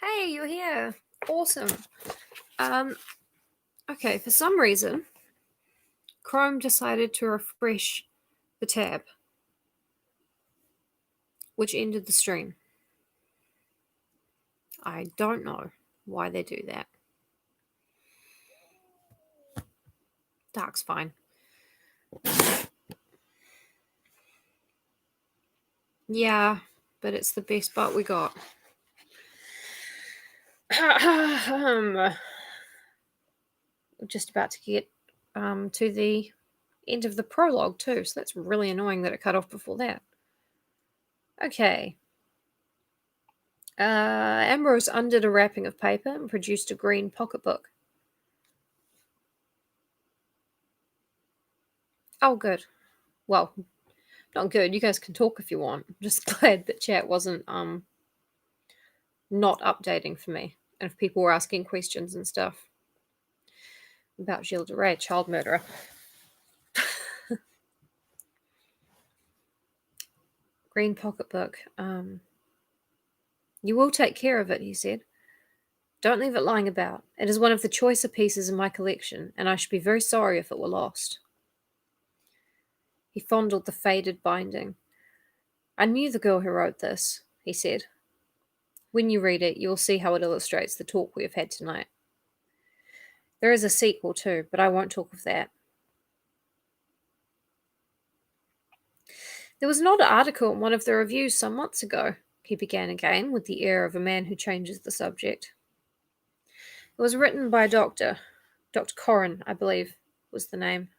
Hey, you're here. Awesome. Okay, for some reason, Chrome decided to refresh the tab, which ended the stream. I don't know why they do that. Dark's fine. Yeah, but it's the best part we got. We're just about to get to the end of the prologue too, so that's really annoying that it cut off before that. Okay. Ambrose undid a wrapping of paper and produced a green pocketbook. Oh, good. Well, not good. You guys can talk if you want. I'm just glad that chat wasn't not updating for me, and if people were asking questions and stuff about Gilles de Rais, child murderer. Green pocketbook. You will take care of it, he said. Don't leave it lying about. It is one of the choicer pieces in my collection, and I should be very sorry if it were lost. He fondled the faded binding. I knew the girl who wrote this, he said. When you read it, you will see how it illustrates the talk we have had tonight. There is a sequel too, but I won't talk of that. There was an odd article in one of the reviews some months ago, he began again, with the air of a man who changes the subject. It was written by a doctor. Dr. Corrin, I believe, was the name.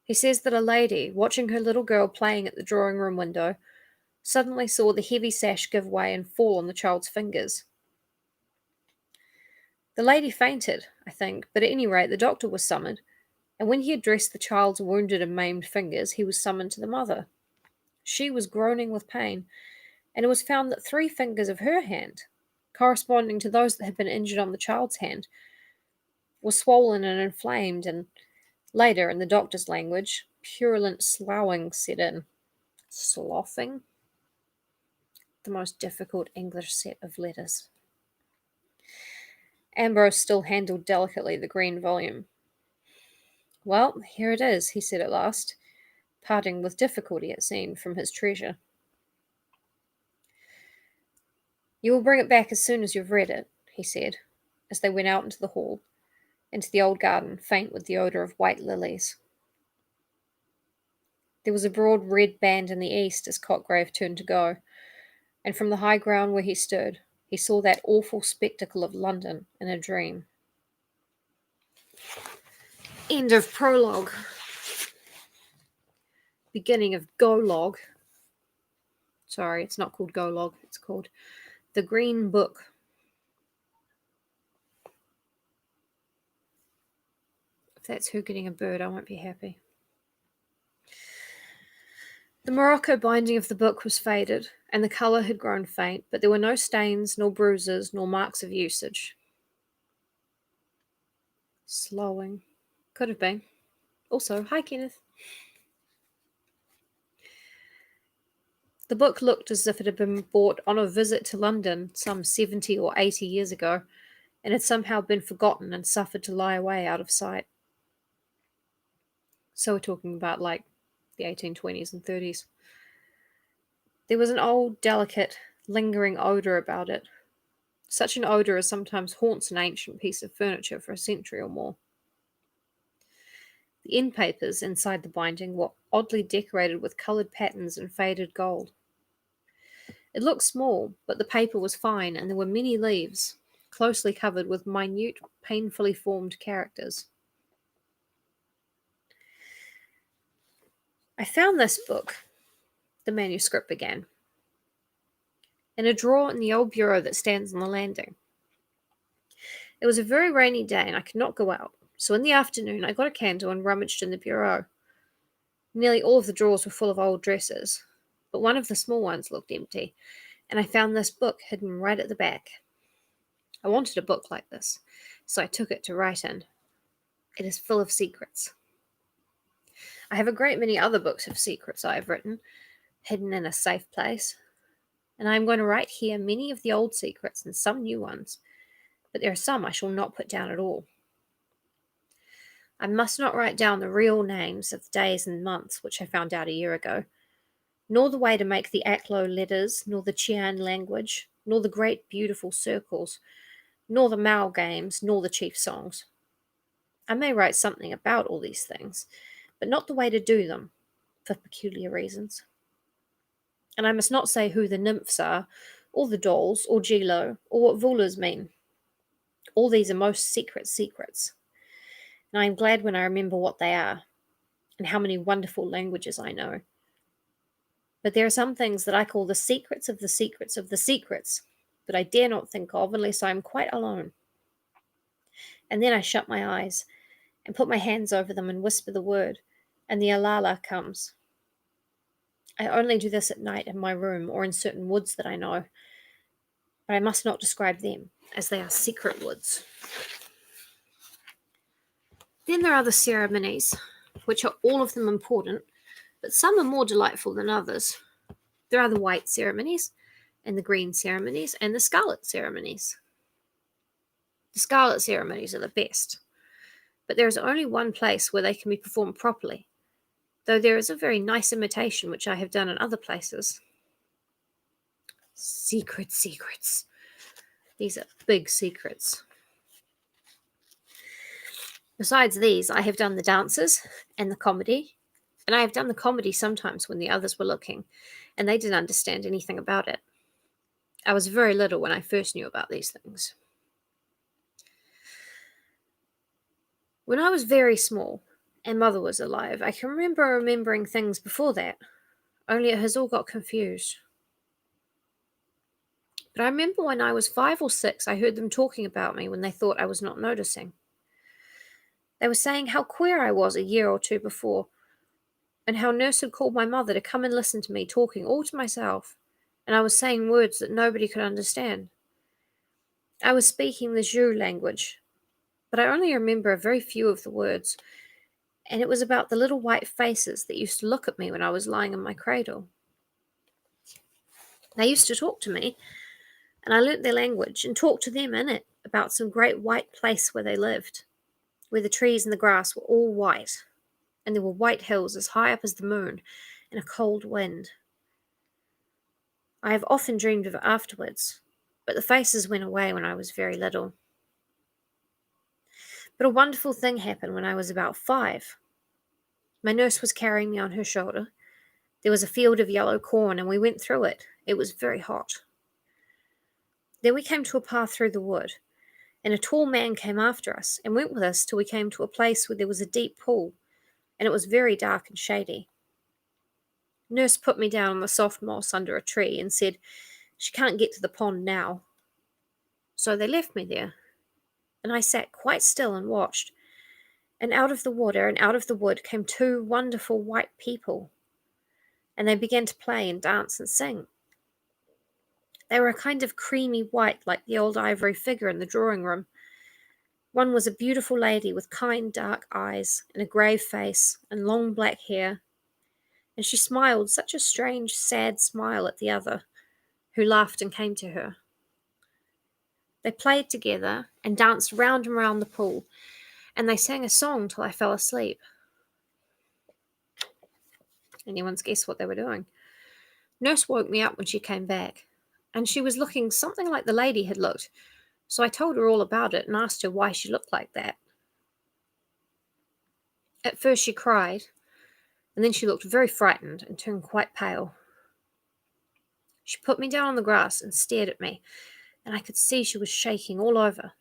He says that a lady, watching her little girl playing at the drawing room window, suddenly saw the heavy sash give way and fall on the child's fingers. The lady fainted, I think, but at any rate the doctor was summoned, and when he had dressed the child's wounded and maimed fingers, he was summoned to the mother. She was groaning with pain, and it was found that 3 fingers of her hand, corresponding to those that had been injured on the child's hand, were swollen and inflamed, and later, in the doctor's language, purulent sloughing set in. Sloughing? The most difficult English set of letters. Ambrose still handled delicately the green volume. Well, here it is, he said at last, parting with difficulty, it seemed, from his treasure. You will bring it back as soon as you've read it, he said, as they went out into the hall, into the old garden, faint with the odour of white lilies. There was a broad red band in the east as Cotgrave turned to go, and from the high ground where he stood, he saw that awful spectacle of London in a dream. End of prologue. Beginning of Golog. Sorry, it's not called Golog, it's called The Green Book. If that's her getting a bird, I won't be happy. The morocco binding of the book was faded, and the colour had grown faint, but there were no stains, nor bruises, nor marks of usage. Slowing. Could have been. Also, hi Kenneth. The book looked as if it had been bought on a visit to London some 70 or 80 years ago, and had somehow been forgotten and suffered to lie away out of sight. So we're talking about like the 1820s and 30s. There was an old, delicate, lingering odour about it. Such an odour as sometimes haunts an ancient piece of furniture for a century or more. The end papers inside the binding were oddly decorated with coloured patterns and faded gold. It looked small, but the paper was fine, and there were many leaves, closely covered with minute, painfully formed characters. I found this book, the manuscript began, in a drawer in the old bureau that stands on the landing. It was a very rainy day, and I could not go out, so in the afternoon I got a candle and rummaged in the bureau. Nearly all of the drawers were full of old dresses, but one of the small ones looked empty, and I found this book hidden right at the back. I wanted a book like this, so I took it to write in. It is full of secrets. I have a great many other books of secrets I have written, hidden in a safe place. and I am going to write here many of the old secrets and some new ones, but there are some I shall not put down at all. I must not write down the real names of the days and months which I found out a year ago, nor the way to make the Aklo letters, nor the Chian language, nor the great beautiful circles, nor the Mao games, nor the chief songs. I may write something about all these things, but not the way to do them, for peculiar reasons. And I must not say who the nymphs are, or the dolls, or Gilo, or what Vulas mean. All these are most secret secrets, and I am glad when I remember what they are, and how many wonderful languages I know. But there are some things that I call the secrets of the secrets of the secrets that I dare not think of unless I am quite alone. And then I shut my eyes and put my hands over them and whisper the word, and the alala comes. I only do this at night in my room or in certain woods that I know, but I must not describe them, as they are secret woods. Then there are the ceremonies, which are all of them important, but some are more delightful than others. There are the white ceremonies, and the green ceremonies, and the scarlet ceremonies. The scarlet ceremonies are the best, but there is only one place where they can be performed properly, though there is a very nice imitation which I have done in other places. Secrets. These are big secrets. Besides these, I have done the dances and the comedy, and I have done the comedy sometimes when the others were looking, and they didn't understand anything about it. I was very little when I first knew about these things. When I was very small, and Mother was alive, I can remembering things before that, only it has all got confused. But I remember when I was 5 or 6, I heard them talking about me when they thought I was not noticing. They were saying how queer I was a year or two before, and how Nurse had called my mother to come and listen to me talking all to myself, and I was saying words that nobody could understand. I was speaking the Zhou language, but I only remember a very few of the words, and it was about the little white faces that used to look at me when I was lying in my cradle. They used to talk to me, and I learnt their language and talked to them in it about some great white place where they lived, where the trees and the grass were all white, and there were white hills as high up as the moon, and a cold wind. I have often dreamed of it afterwards, but the faces went away when I was very little. But a wonderful thing happened when I was about 5. My nurse was carrying me on her shoulder. There was a field of yellow corn, and we went through it. It was very hot. Then we came to a path through the wood, and a tall man came after us and went with us till we came to a place where there was a deep pool, and it was very dark and shady. Nurse put me down on the soft moss under a tree and said, "She can't get to the pond now." So they left me there, and I sat quite still and watched, and out of the water and out of the wood came 2 wonderful white people, and they began to play and dance and sing. They were a kind of creamy white like the old ivory figure in the drawing room. One was a beautiful lady with kind dark eyes and a grave face and long black hair, and she smiled such a strange, sad smile at the other, who laughed and came to her. They played together and danced round and round the pool, and they sang a song till I fell asleep. Anyone's guess what they were doing? Nurse woke me up when she came back, and she was looking something like the lady had looked, so I told her all about it and asked her why she looked like that. At first she cried, and then she looked very frightened and turned quite pale. She put me down on the grass and stared at me, and I could see she was shaking all over.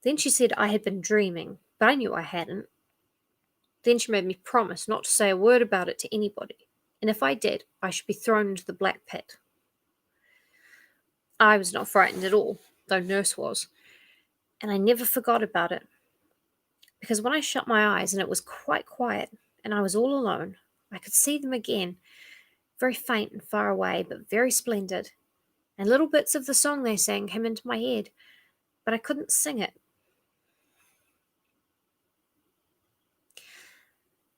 Then she said I had been dreaming, but I knew I hadn't. Then she made me promise not to say a word about it to anybody, and if I did, I should be thrown into the black pit. I was not frightened at all, though Nurse was, and I never forgot about it, because when I shut my eyes and it was quite quiet, and I was all alone, I could see them again, very faint and far away, but very splendid, and little bits of the song they sang came into my head, but I couldn't sing it.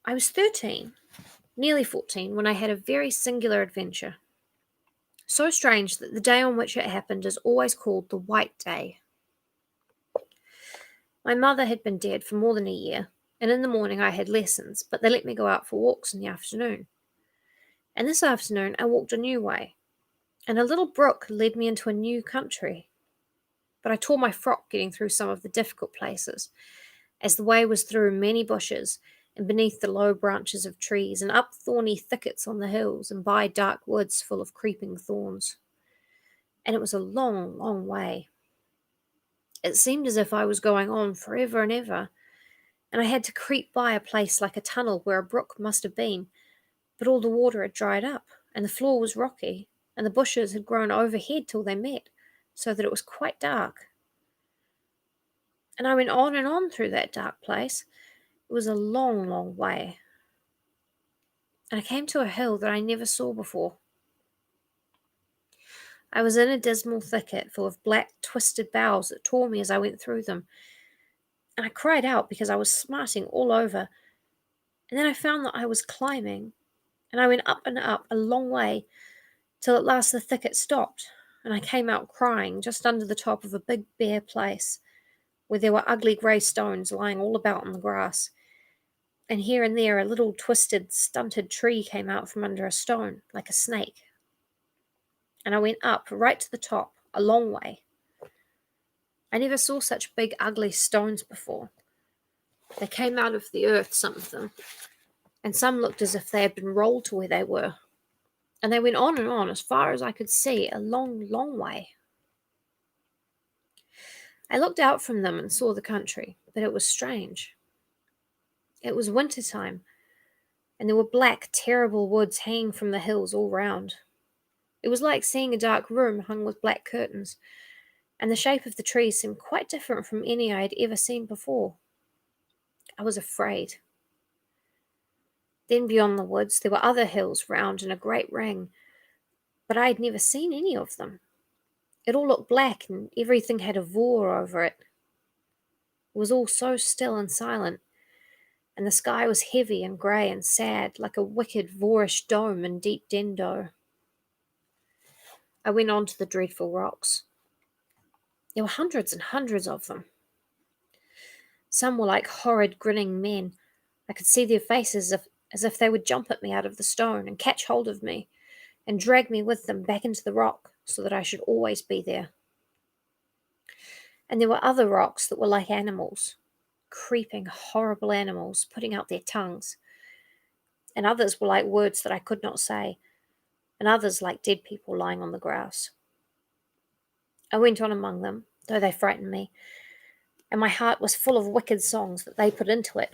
I was 13, nearly 14, when I had a very singular adventure. So strange that the day on which it happened is always called the White Day. My mother had been dead for more than a year, and in the morning I had lessons, but they let me go out for walks in the afternoon. And this afternoon I walked a new way, and a little brook led me into a new country. But I tore my frock getting through some of the difficult places, as the way was through many bushes, and beneath the low branches of trees, and up thorny thickets on the hills, and by dark woods full of creeping thorns. And it was a long, long way. It seemed as if I was going on forever and ever, and I had to creep by a place like a tunnel where a brook must have been, but all the water had dried up, and the floor was rocky, and the bushes had grown overhead till they met, so that it was quite dark. And I went on and on through that dark place. It was a long, long way. And I came to a hill that I never saw before. I was in a dismal thicket full of black, twisted boughs that tore me as I went through them, and I cried out because I was smarting all over. And then I found that I was climbing, and I went up and up a long way, till at last the thicket stopped, and I came out crying just under the top of a big bare place, where there were ugly grey stones lying all about on the grass, and here and there a little twisted, stunted tree came out from under a stone, like a snake. And I went up right to the top, a long way. I never saw such big, ugly stones before. They came out of the earth, some of them, and some looked as if they had been rolled to where they were. And they went on and on, as far as I could see, a long, long way. I looked out from them and saw the country, but it was strange. It was winter time, and there were black, terrible woods hanging from the hills all round. It was like seeing a dark room hung with black curtains, and the shape of the trees seemed quite different from any I had ever seen before. I was afraid. Then beyond the woods there were other hills round in a great ring, but I had never seen any of them. It all looked black, and everything had a vor over it. It was all so still and silent, and the sky was heavy and grey and sad, like a wicked voorish dome in deep Dendo. I went on to the dreadful rocks. There were hundreds and hundreds of them. Some were like horrid grinning men. I could see their faces as if they would jump at me out of the stone and catch hold of me and drag me with them back into the rock so that I should always be there. And there were other rocks that were like animals, creeping, horrible animals, putting out their tongues. And others were like words that I could not say, and others like dead people lying on the grass. I went on among them, though they frightened me, and my heart was full of wicked songs that they put into it,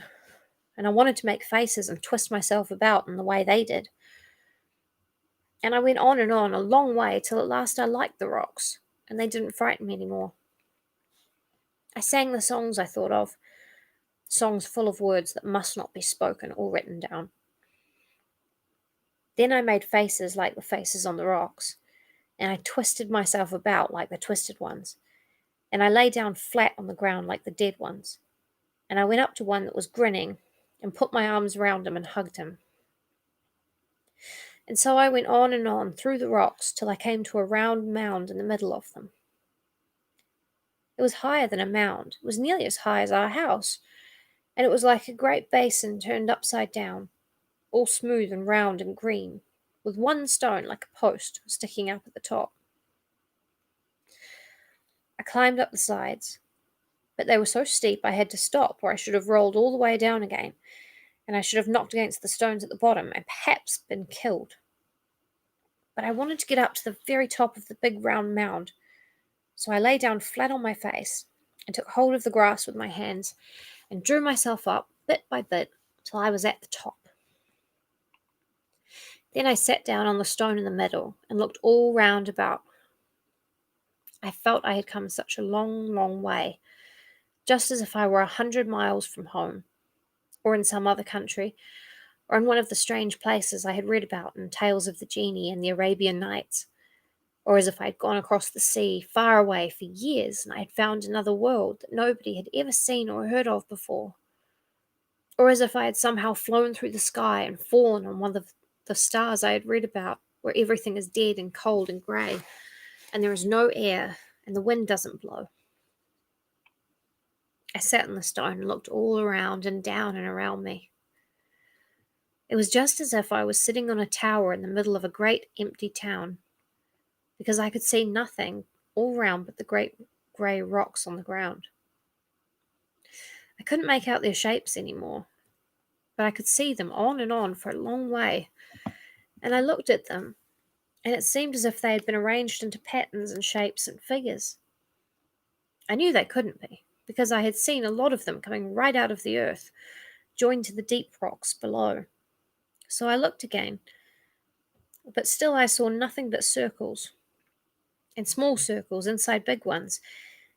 and I wanted to make faces and twist myself about in the way they did. And I went on a long way, till at last I liked the rocks, and they didn't frighten me any more. I sang the songs I thought of, songs full of words that must not be spoken or written down. Then I made faces like the faces on the rocks, and I twisted myself about like the twisted ones, and I lay down flat on the ground like the dead ones, and I went up to one that was grinning, and put my arms round him and hugged him. And so I went on through the rocks till I came to a round mound in the middle of them. It was higher than a mound. It was nearly as high as our house, and it was like a great basin turned upside down, all smooth and round and green, with one stone like a post sticking up at the top. I climbed up the sides, but they were so steep I had to stop, or I should have rolled all the way down again, and I should have knocked against the stones at the bottom and perhaps been killed. But I wanted to get up to the very top of the big round mound, so I lay down flat on my face and took hold of the grass with my hands and drew myself up bit by bit till I was at the top. Then I sat down on the stone in the middle and looked all round about. I felt I had come such a long, long way, just as if I were 100 miles from home, or in some other country, or in one of the strange places I had read about in tales of the genie and the Arabian Nights, or as if I had gone across the sea far away for years and I had found another world that nobody had ever seen or heard of before, or as if I had somehow flown through the sky and fallen on one of the stars I had read about, where everything is dead and cold and grey, and there is no air, and the wind doesn't blow. I sat on the stone and looked all around and down and around me. It was just as if I was sitting on a tower in the middle of a great empty town, because I could see nothing all round but the great grey rocks on the ground. I couldn't make out their shapes any more, but I could see them on and on for a long way, and I looked at them, and it seemed as if they had been arranged into patterns and shapes and figures. I knew they couldn't be, because I had seen a lot of them coming right out of the earth, joined to the deep rocks below. So I looked again, but still I saw nothing but circles, and small circles inside big ones,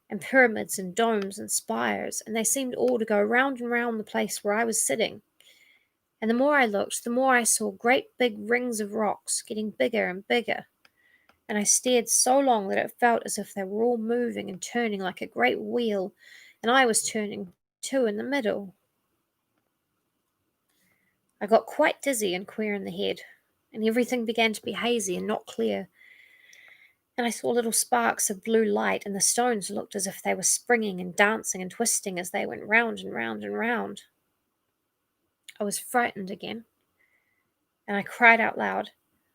and pyramids and domes and spires, and they seemed all to go round and round the place where I was sitting. And the more I looked, the more I saw great big rings of rocks getting bigger and bigger, and I stared so long that it felt as if they were all moving and turning like a great wheel, and I was turning too in the middle. I got quite dizzy and queer in the head, and everything began to be hazy and not clear, and I saw little sparks of blue light, and the stones looked as if they were springing and dancing and twisting as they went round and round and round. I was frightened again, and I cried out loud,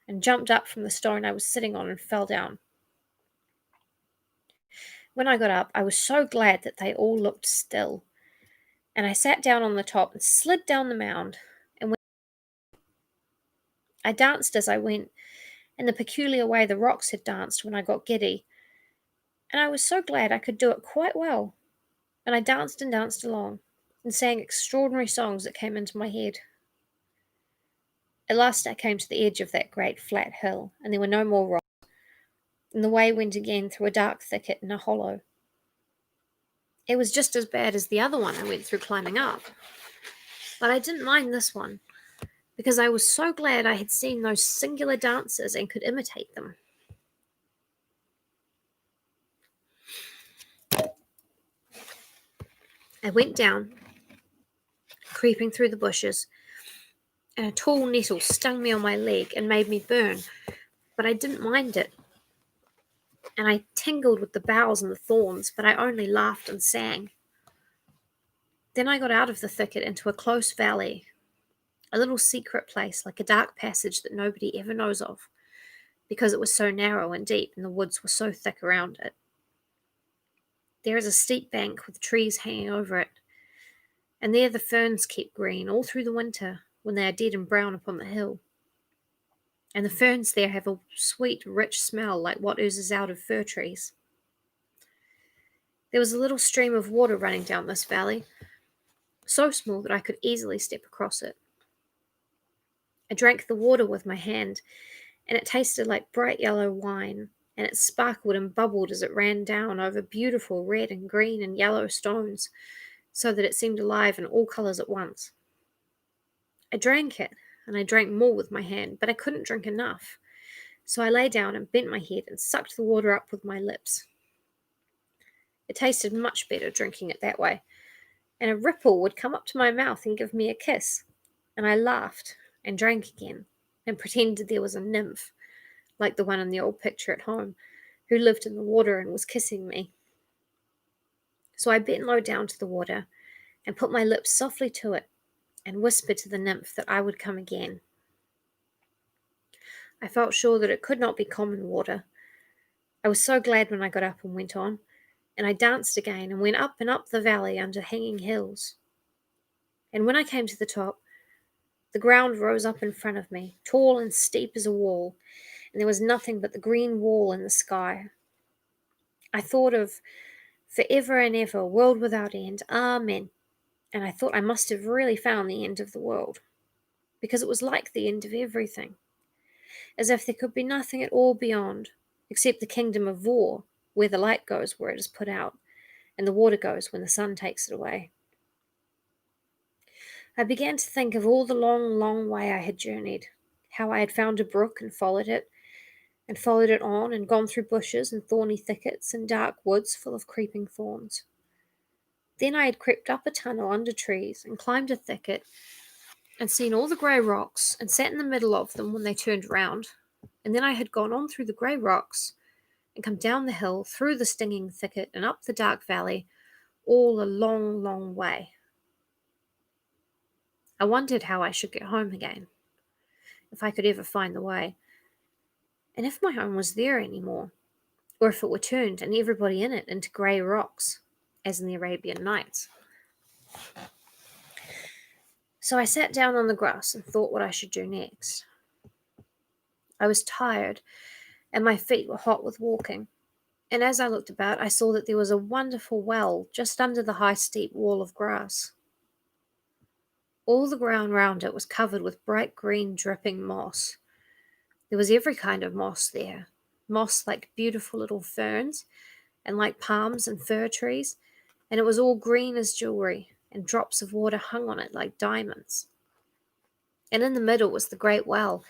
and jumped up from the stone I was sitting on and fell down. When I got up, I was so glad that they all looked still, and I sat down on the top and slid down the mound, and I danced as I went, in the peculiar way the rocks had danced when I got giddy, and I was so glad I could do it quite well, and I danced and danced along, and sang extraordinary songs that came into my head. At last I came to the edge of that great flat hill, and there were no more rocks, and the way went again through a dark thicket in a hollow. It was just as bad as the other one I went through climbing up, but I didn't mind this one, because I was so glad I had seen those singular dances and could imitate them. I went down, creeping through the bushes, and a tall nettle stung me on my leg and made me burn, but I didn't mind it. And I tingled with the boughs and the thorns, but I only laughed and sang. Then I got out of the thicket into a close valley, a little secret place like a dark passage that nobody ever knows of, because it was so narrow and deep and the woods were so thick around it. There is a steep bank with trees hanging over it, and there the ferns keep green all through the winter when they are dead and brown upon the hill. And the ferns there have a sweet, rich smell like what oozes out of fir trees. There was a little stream of water running down this valley, so small that I could easily step across it. I drank the water with my hand, and it tasted like bright yellow wine, and it sparkled and bubbled as it ran down over beautiful red and green and yellow stones, so that it seemed alive in all colours at once. I drank it, and I drank more with my hand, but I couldn't drink enough, so I lay down and bent my head and sucked the water up with my lips. It tasted much better drinking it that way, and a ripple would come up to my mouth and give me a kiss, and I laughed and drank again, and pretended there was a nymph, like the one in the old picture at home, who lived in the water and was kissing me. So I bent low down to the water, and put my lips softly to it, and whispered to the nymph that I would come again. I felt sure that it could not be common water. I was so glad when I got up and went on, and I danced again and went up and up the valley under hanging hills. And when I came to the top, the ground rose up in front of me, tall and steep as a wall, and there was nothing but the green wall and the sky. I thought of forever and ever, world without end, Amen, and I thought I must have really found the end of the world, because it was like the end of everything, as if there could be nothing at all beyond, except the kingdom of war, where the light goes where it is put out, and the water goes when the sun takes it away. I began to think of all the long, long way I had journeyed, how I had found a brook and followed it on, and gone through bushes and thorny thickets and dark woods full of creeping thorns. Then I had crept up a tunnel under trees and climbed a thicket and seen all the grey rocks and sat in the middle of them when they turned round, and then I had gone on through the grey rocks and come down the hill, through the stinging thicket, and up the dark valley, all a long, long way. I wondered how I should get home again, if I could ever find the way, and if my home was there any more, or if it were turned and everybody in it into grey rocks, as in the Arabian Nights. So I sat down on the grass and thought what I should do next. I was tired, and my feet were hot with walking, and as I looked about, I saw that there was a wonderful well just under the high steep wall of grass. All the ground round it was covered with bright green dripping moss. There was every kind of moss there, moss like beautiful little ferns, and like palms and fir trees, and it was all green as jewelry, and drops of water hung on it like diamonds. And in the middle was the great well,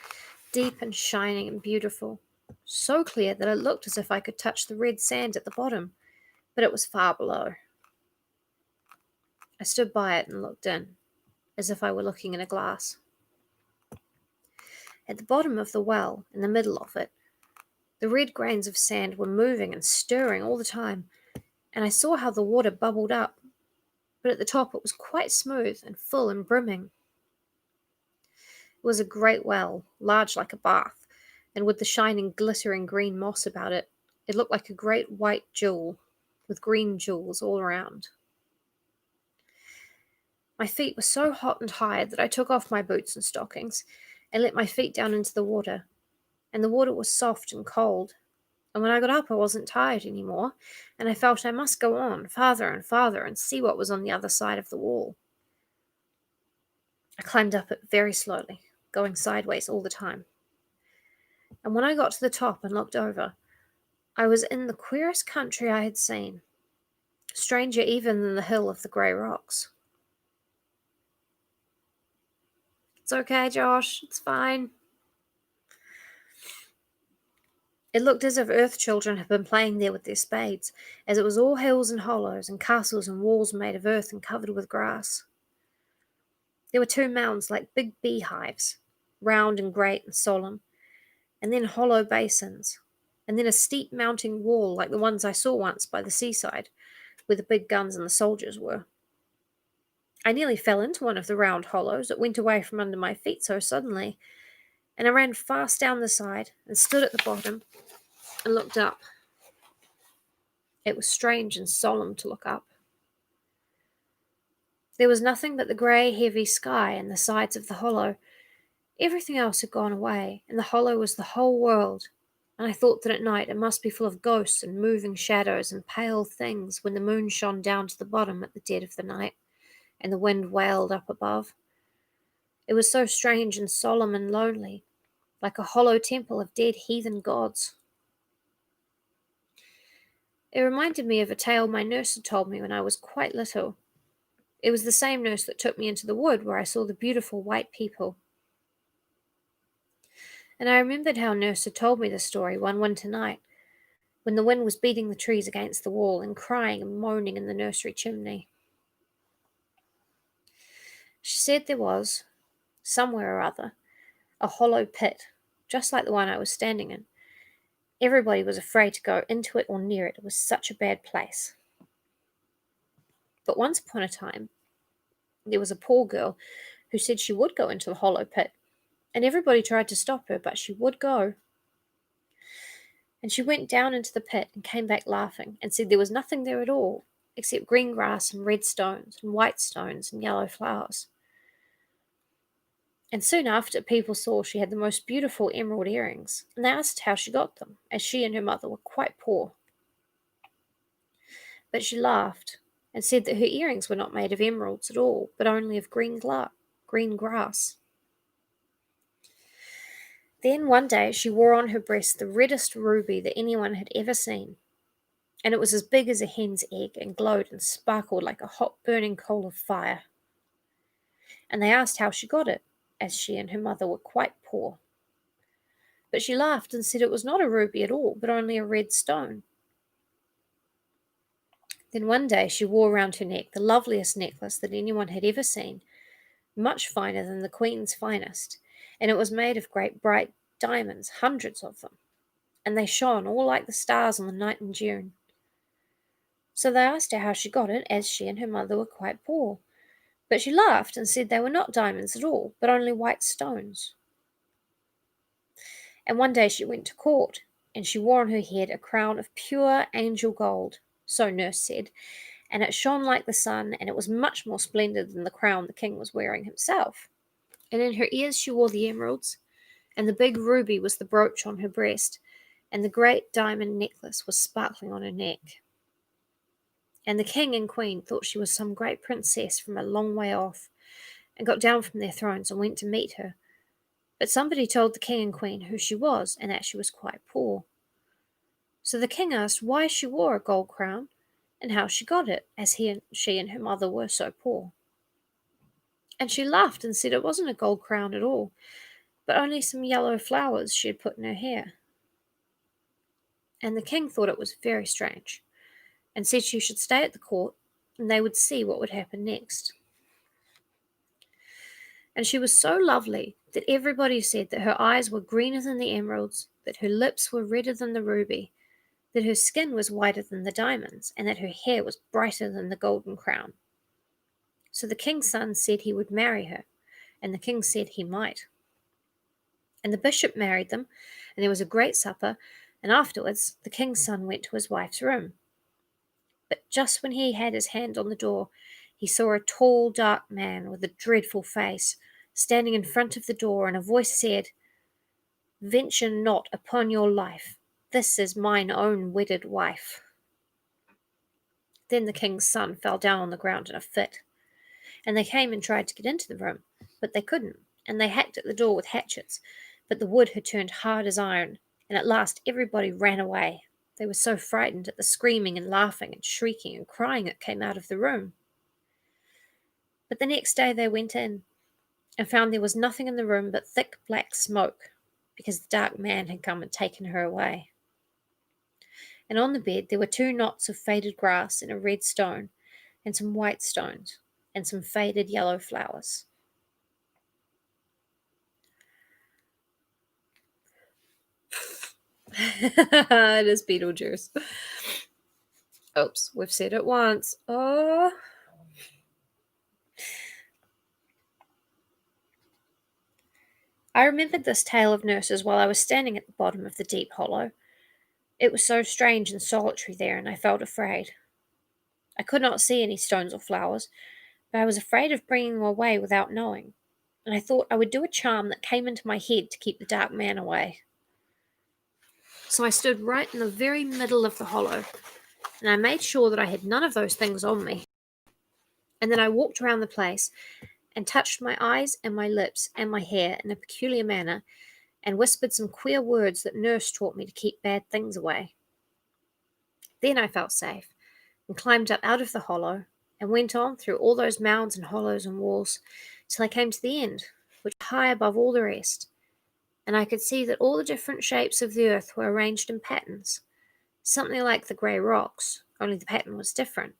deep and shining and beautiful, so clear that it looked as if I could touch the red sand at the bottom, but it was far below. I stood by it and looked in, as if I were looking in a glass. At the bottom of the well, in the middle of it, the red grains of sand were moving and stirring all the time, and I saw how the water bubbled up, but at the top it was quite smooth and full and brimming. It was a great well, large like a bath, and with the shining, glittering green moss about it, it looked like a great white jewel, with green jewels all around. My feet were so hot and tired that I took off my boots and stockings and let my feet down into the water, and the water was soft and cold, and when I got up I wasn't tired any more, and I felt I must go on, farther and farther, and see what was on the other side of the wall. I climbed up it very slowly, going sideways all the time. And when I got to the top and looked over, I was in the queerest country I had seen, stranger even than the hill of the grey rocks. It's okay, Josh, it's fine. It looked as if earth children had been playing there with their spades, as it was all hills and hollows, and castles and walls made of earth and covered with grass. There were 2 mounds like big beehives, round and great and solemn, and then hollow basins, and then a steep mounting wall like the ones I saw once by the seaside, where the big guns and the soldiers were. I nearly fell into one of the round hollows. It went away from under my feet so suddenly, and I ran fast down the side and stood at the bottom and looked up. It was strange and solemn to look up. There was nothing but the grey, heavy sky and the sides of the hollow. Everything else had gone away, and the hollow was the whole world, and I thought that at night it must be full of ghosts and moving shadows and pale things when the moon shone down to the bottom at the dead of the night, and the wind wailed up above. It was so strange and solemn and lonely, like a hollow temple of dead heathen gods. It reminded me of a tale my nurse had told me when I was quite little. It was the same nurse that took me into the wood where I saw the beautiful white people. And I remembered how nurse had told me the story one winter night, when the wind was beating the trees against the wall and crying and moaning in the nursery chimney. She said there was, somewhere or other, a hollow pit, just like the one I was standing in. Everybody was afraid to go into it or near it. It was such a bad place. But once upon a time, there was a poor girl who said she would go into the hollow pit, and everybody tried to stop her, but she would go. And she went down into the pit and came back laughing, and said there was nothing there at all, except green grass and red stones and white stones and yellow flowers. And soon after, people saw she had the most beautiful emerald earrings, and they asked how she got them, as she and her mother were quite poor. But she laughed, and said that her earrings were not made of emeralds at all, but only of green grass. Then one day she wore on her breast the reddest ruby that anyone had ever seen, and it was as big as a hen's egg, and glowed and sparkled like a hot burning coal of fire. And they asked how she got it, as she and her mother were quite poor. But she laughed and said it was not a ruby at all, but only a red stone. Then one day she wore round her neck the loveliest necklace that anyone had ever seen, much finer than the Queen's finest, and it was made of great bright diamonds, hundreds of them, and they shone all like the stars on the night in June. So they asked her how she got it, as she and her mother were quite poor. But she laughed and said they were not diamonds at all, but only white stones. And one day she went to court, and she wore on her head a crown of pure angel gold, so nurse said, and it shone like the sun, and it was much more splendid than the crown the king was wearing himself. And in her ears she wore the emeralds, and the big ruby was the brooch on her breast, and the great diamond necklace was sparkling on her neck. And the king and queen thought she was some great princess from a long way off, and got down from their thrones and went to meet her. But somebody told the king and queen who she was, and that she was quite poor. So the king asked why she wore a gold crown, and how she got it, as she and her mother were so poor. And she laughed and said it wasn't a gold crown at all, but only some yellow flowers she had put in her hair. And the king thought it was very strange, and said she should stay at the court, and they would see what would happen next. And she was so lovely that everybody said that her eyes were greener than the emeralds, that her lips were redder than the ruby, that her skin was whiter than the diamonds, and that her hair was brighter than the golden crown. So the king's son said he would marry her, and the king said he might. And the bishop married them, and there was a great supper, and afterwards the king's son went to his wife's room. But just when he had his hand on the door, he saw a tall, dark man with a dreadful face standing in front of the door, and a voice said, "Venture not upon your life. This is mine own wedded wife." Then the king's son fell down on the ground in a fit, and they came and tried to get into the room, but they couldn't, and they hacked at the door with hatchets, but the wood had turned hard as iron, and at last everybody ran away. They were so frightened at the screaming and laughing and shrieking and crying that came out of the room. But the next day they went in, and found there was nothing in the room but thick black smoke, because the dark man had come and taken her away. And on the bed there were 2 knots of faded grass and a red stone, and some white stones, and some faded yellow flowers. It is Beetlejuice. Oops, we've said it once. Oh. I remembered this tale of nurses while I was standing at the bottom of the deep hollow. It was so strange and solitary there, and I felt afraid. I could not see any stones or flowers, but I was afraid of bringing them away without knowing, and I thought I would do a charm that came into my head to keep the dark man away. So I stood right in the very middle of the hollow, and I made sure that I had none of those things on me. And then I walked around the place and touched my eyes and my lips and my hair in a peculiar manner, and whispered some queer words that nurse taught me to keep bad things away. Then I felt safe, and climbed up out of the hollow, and went on through all those mounds and hollows and walls, till I came to the end, which was high above all the rest, and I could see that all the different shapes of the earth were arranged in patterns, something like the grey rocks, only the pattern was different.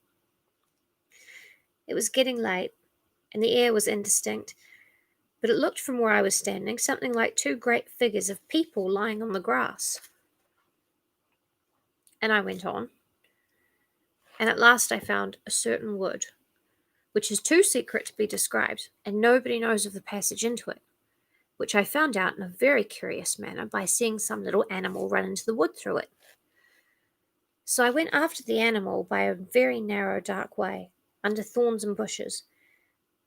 It was getting late, and the air was indistinct, but it looked from where I was standing something like 2 great figures of people lying on the grass. And I went on, and at last I found a certain wood, which is too secret to be described, and nobody knows of the passage into it, which I found out in a very curious manner by seeing some little animal run into the wood through it. So I went after the animal by a very narrow, dark way, under thorns and bushes,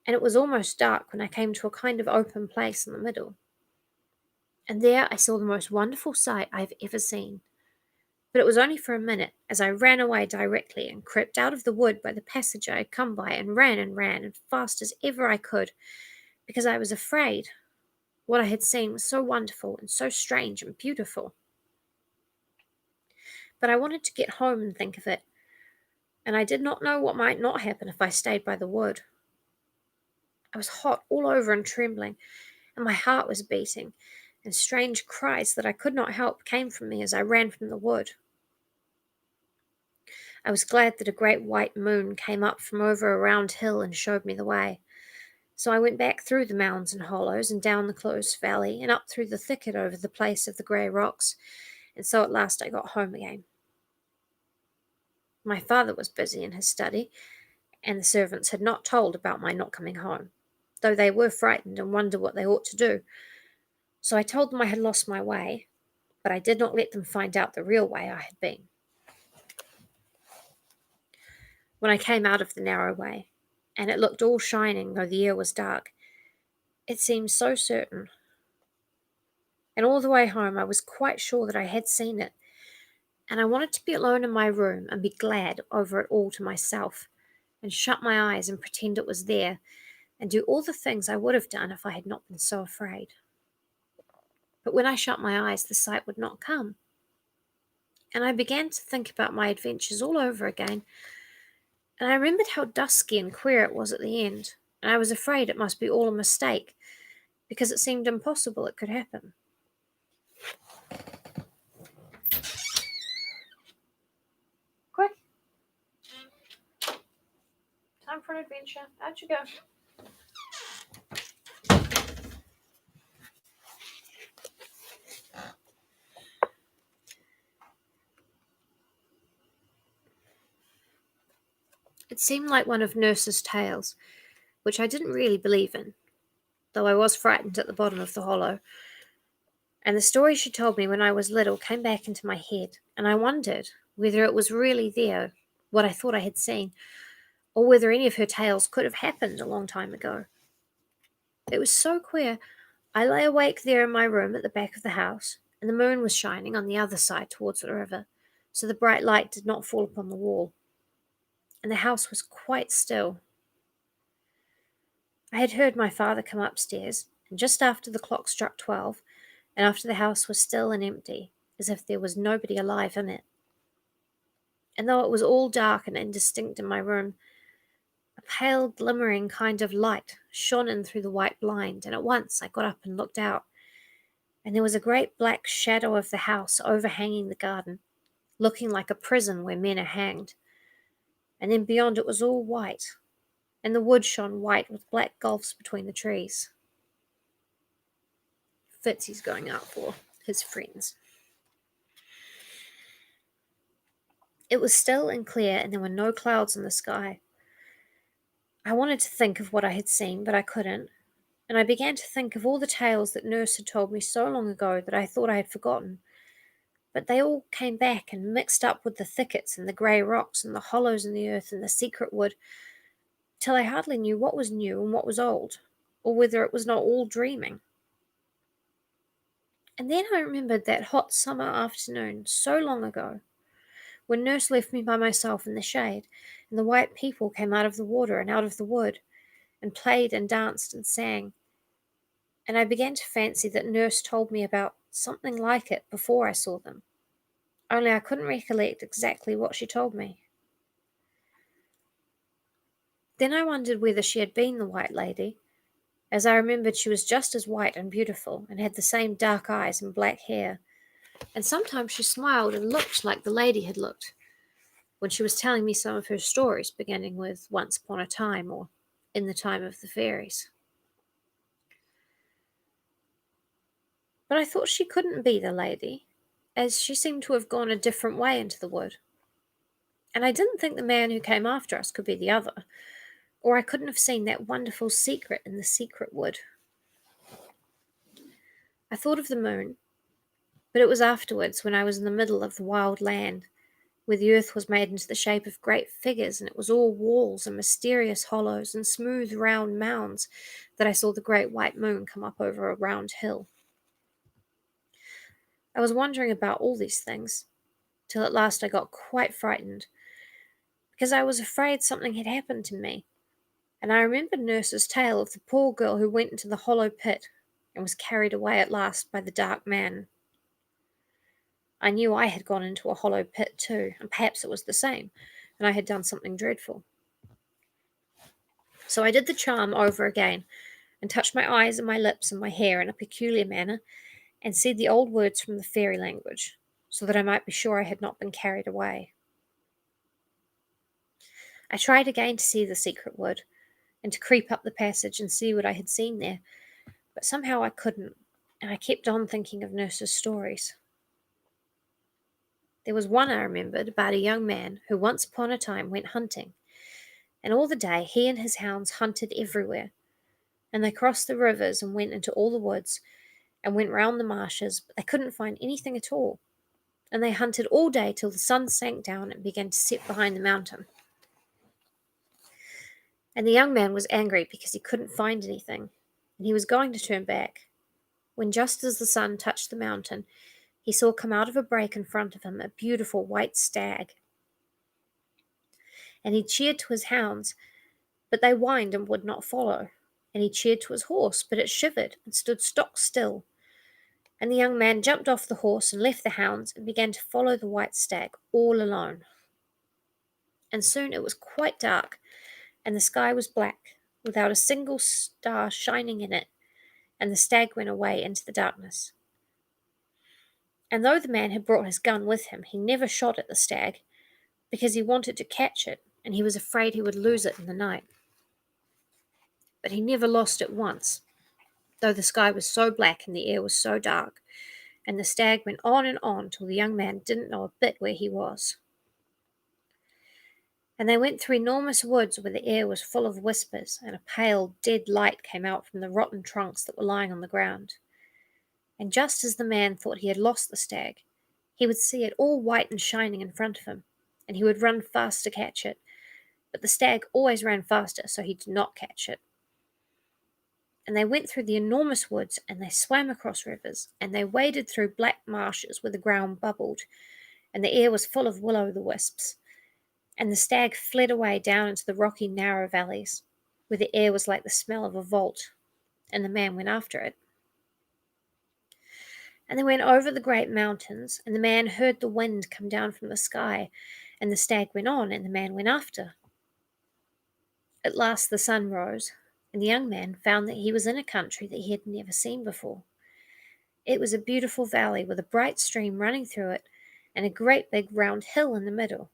and it was almost dark when I came to a kind of open place in the middle. And there I saw the most wonderful sight I have ever seen. But it was only for a minute, as I ran away directly and crept out of the wood by the passage I had come by, and ran, as fast as ever I could, because I was afraid. What I had seen was so wonderful and so strange and beautiful. But I wanted to get home and think of it, and I did not know what might not happen if I stayed by the wood. I was hot all over and trembling, and my heart was beating, and strange cries that I could not help came from me as I ran from the wood. I was glad that a great white moon came up from over a round hill and showed me the way. So I went back through the mounds and hollows and down the closed valley and up through the thicket over the place of the grey rocks, and so at last I got home again. My father was busy in his study, and the servants had not told about my not coming home, though they were frightened and wondered what they ought to do. So I told them I had lost my way, but I did not let them find out the real way I had been. When I came out of the narrow way, and it looked all shining though the air was dark, it seemed so certain. And all the way home I was quite sure that I had seen it, and I wanted to be alone in my room and be glad over it all to myself, and shut my eyes and pretend it was there, and do all the things I would have done if I had not been so afraid. But when I shut my eyes, the sight would not come, and I began to think about my adventures all over again, and I remembered how dusky and queer it was at the end, and I was afraid it must be all a mistake, because it seemed impossible it could happen. Quick! Time for an adventure. Out you go. It seemed like one of Nurse's tales, which I didn't really believe in, though I was frightened at the bottom of the hollow. And the story she told me when I was little came back into my head, and I wondered whether it was really there, what I thought I had seen, or whether any of her tales could have happened a long time ago. It was so queer. I lay awake there in my room at the back of the house, and the moon was shining on the other side towards the river, so the bright light did not fall upon the wall, and the house was quite still. I had heard my father come upstairs, and just after the clock struck 12, and after the house was still and empty, as if there was nobody alive in it. And though it was all dark and indistinct in my room, a pale glimmering kind of light shone in through the white blind, and at once I got up and looked out, and there was a great black shadow of the house overhanging the garden, looking like a prison where men are hanged. And then beyond it was all white, and the wood shone white with black gulfs between the trees. Fitzy's going out for his friends. It was still and clear, and there were no clouds in the sky. I wanted to think of what I had seen, but I couldn't, and I began to think of all the tales that Nurse had told me so long ago that I thought I had forgotten. But they all came back and mixed up with the thickets and the grey rocks and the hollows in the earth and the secret wood, till I hardly knew what was new and what was old, or whether it was not all dreaming. And then I remembered that hot summer afternoon so long ago, when Nurse left me by myself in the shade, and the white people came out of the water and out of the wood, and played and danced and sang, and I began to fancy that Nurse told me about something like it before I saw them, only I couldn't recollect exactly what she told me. Then I wondered whether she had been the White Lady, as I remembered she was just as white and beautiful, and had the same dark eyes and black hair, and sometimes she smiled and looked like the lady had looked, when she was telling me some of her stories, beginning with Once Upon a Time or In the Time of the Fairies. But I thought she couldn't be the lady, as she seemed to have gone a different way into the wood. And I didn't think the man who came after us could be the other, or I couldn't have seen that wonderful secret in the secret wood. I thought of the moon, but it was afterwards, when I was in the middle of the wild land, where the earth was made into the shape of great figures, and it was all walls and mysterious hollows and smooth round mounds, that I saw the great white moon come up over a round hill. I was wondering about all these things, till at last I got quite frightened, because I was afraid something had happened to me, and I remembered Nurse's tale of the poor girl who went into the hollow pit, and was carried away at last by the dark man. I knew I had gone into a hollow pit too, and perhaps it was the same, and I had done something dreadful. So I did the charm over again, and touched my eyes and my lips and my hair in a peculiar manner, and said the old words from the fairy language, so that I might be sure I had not been carried away. I tried again to see the secret wood, and to creep up the passage and see what I had seen there, but somehow I couldn't, and I kept on thinking of Nurse's stories. There was one I remembered about a young man who once upon a time went hunting, and all the day he and his hounds hunted everywhere, and they crossed the rivers and went into all the woods and went round the marshes, but they couldn't find anything at all, and they hunted all day till the sun sank down and began to set behind the mountain. And the young man was angry because he couldn't find anything, and he was going to turn back, when just as the sun touched the mountain, he saw come out of a break in front of him a beautiful white stag. And he cheered to his hounds, but they whined and would not follow. And he cheered to his horse, but it shivered and stood stock still. And the young man jumped off the horse and left the hounds and began to follow the white stag all alone. And soon it was quite dark, and the sky was black, without a single star shining in it, and the stag went away into the darkness. And though the man had brought his gun with him, he never shot at the stag, because he wanted to catch it, and he was afraid he would lose it in the night. But he never lost it once, though the sky was so black and the air was so dark, and the stag went on and on till the young man didn't know a bit where he was. And they went through enormous woods where the air was full of whispers, and a pale, dead light came out from the rotten trunks that were lying on the ground. And just as the man thought he had lost the stag, he would see it all white and shining in front of him, and he would run fast to catch it. But the stag always ran faster, so he did not catch it. And they went through the enormous woods, and they swam across rivers, and they waded through black marshes where the ground bubbled, and the air was full of will-o'-the-wisps. And the stag fled away down into the rocky, narrow valleys, where the air was like the smell of a vault, and the man went after it. And they went over the great mountains, and the man heard the wind come down from the sky, and the stag went on, and the man went after. At last the sun rose, and the young man found that he was in a country that he had never seen before. It was a beautiful valley with a bright stream running through it, and a great big round hill in the middle.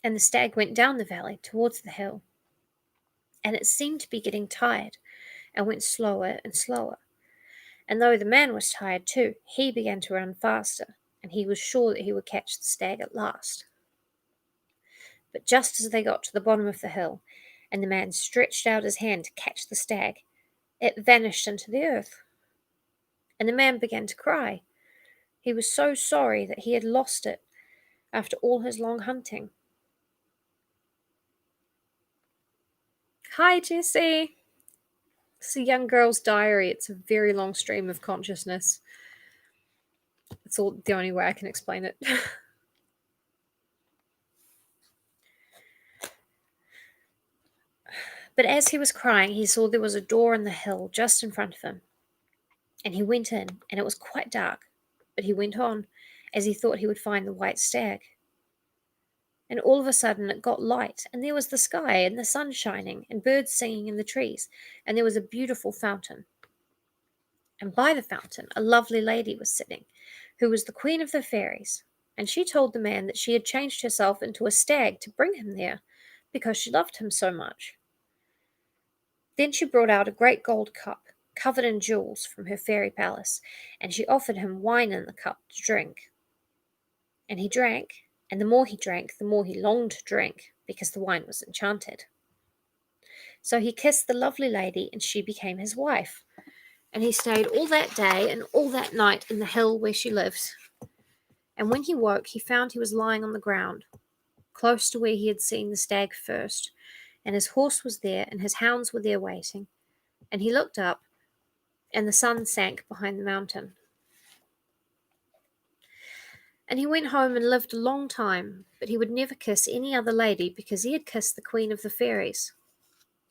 And the stag went down the valley towards the hill, and it seemed to be getting tired, and went slower and slower. And though the man was tired too, he began to run faster, and he was sure that he would catch the stag at last. But just as they got to the bottom of the hill, and the man stretched out his hand to catch the stag, it vanished into the earth. And the man began to cry. He was so sorry that he had lost it after all his long hunting. Hi, Jessie. It's a young girl's diary. It's a very long stream of consciousness. It's all the only way I can explain it. But as he was crying, he saw there was a door in the hill just in front of him. And he went in, and it was quite dark, but he went on, as he thought he would find the white stag. And all of a sudden it got light, and there was the sky, and the sun shining, and birds singing in the trees, and there was a beautiful fountain. And by the fountain a lovely lady was sitting, who was the queen of the fairies, and she told the man that she had changed herself into a stag to bring him there, because she loved him so much. Then she brought out a great gold cup, covered in jewels, from her fairy palace, and she offered him wine in the cup to drink. And he drank, and the more he drank, the more he longed to drink, because the wine was enchanted. So he kissed the lovely lady, and she became his wife. And he stayed all that day and all that night in the hill where she lived. And when he woke, he found he was lying on the ground, close to where he had seen the stag first, and his horse was there, and his hounds were there waiting. And he looked up, and the sun sank behind the mountain. And he went home and lived a long time, but he would never kiss any other lady, because he had kissed the queen of the fairies.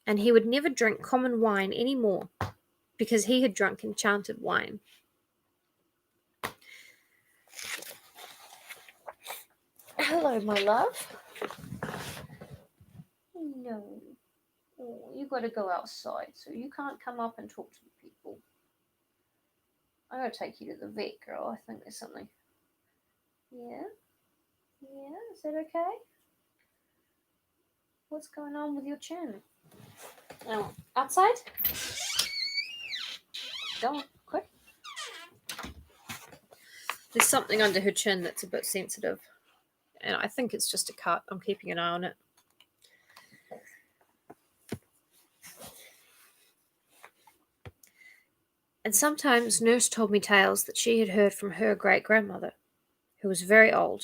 And he would never drink common wine any more, because he had drunk enchanted wine. Hello, my love. No. Oh, you got to go outside, so you can't come up and talk to the people. I'm going to take you to the vet, girl. I think there's something. Yeah? Yeah? Is that okay? What's going on with your chin? Now, outside? Go on, quick. There's something under her chin that's a bit sensitive, and I think it's just a cut. I'm keeping an eye on it. And sometimes Nurse told me tales that she had heard from her great-grandmother, who was very old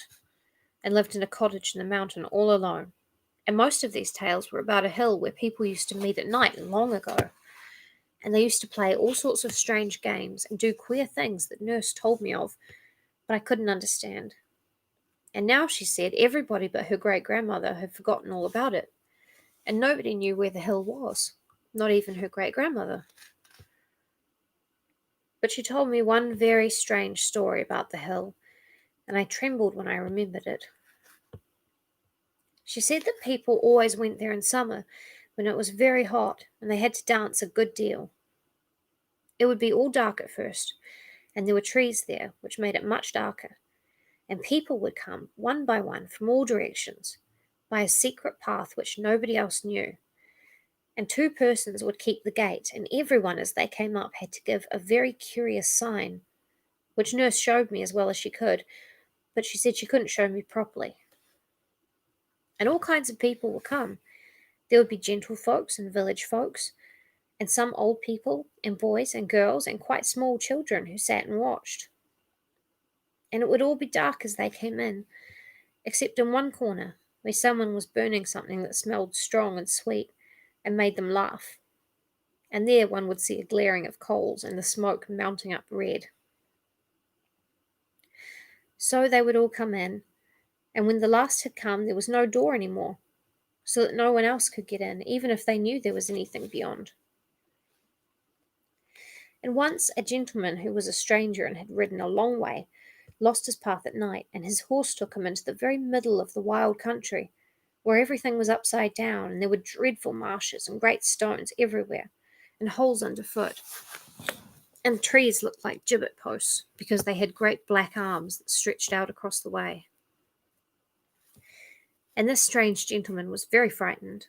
and lived in a cottage in the mountain all alone. And most of these tales were about a hill where people used to meet at night long ago. And they used to play all sorts of strange games and do queer things that Nurse told me of, but I couldn't understand. And now, she said, everybody but her great-grandmother had forgotten all about it, and nobody knew where the hill was, not even her great-grandmother. But she told me one very strange story about the hill, and I trembled when I remembered it. She said that people always went there in summer when it was very hot and they had to dance a good deal. It would be all dark at first, and there were trees there, which made it much darker, and people would come one by one from all directions by a secret path which nobody else knew. And two persons would keep the gate, and everyone as they came up had to give a very curious sign, which Nurse showed me as well as she could, but she said she couldn't show me properly. And all kinds of people would come. There would be gentlefolks and village folks, and some old people, and boys and girls, and quite small children who sat and watched. And it would all be dark as they came in, except in one corner, where someone was burning something that smelled strong and sweet and made them laugh. And there one would see a glaring of coals and the smoke mounting up red. So they would all come in, and when the last had come, there was no door any more, so that no one else could get in, even if they knew there was anything beyond. And once a gentleman who was a stranger and had ridden a long way lost his path at night, and his horse took him into the very middle of the wild country, where everything was upside down, and there were dreadful marshes and great stones everywhere, and holes underfoot. And the trees looked like gibbet posts, because they had great black arms that stretched out across the way. And this strange gentleman was very frightened,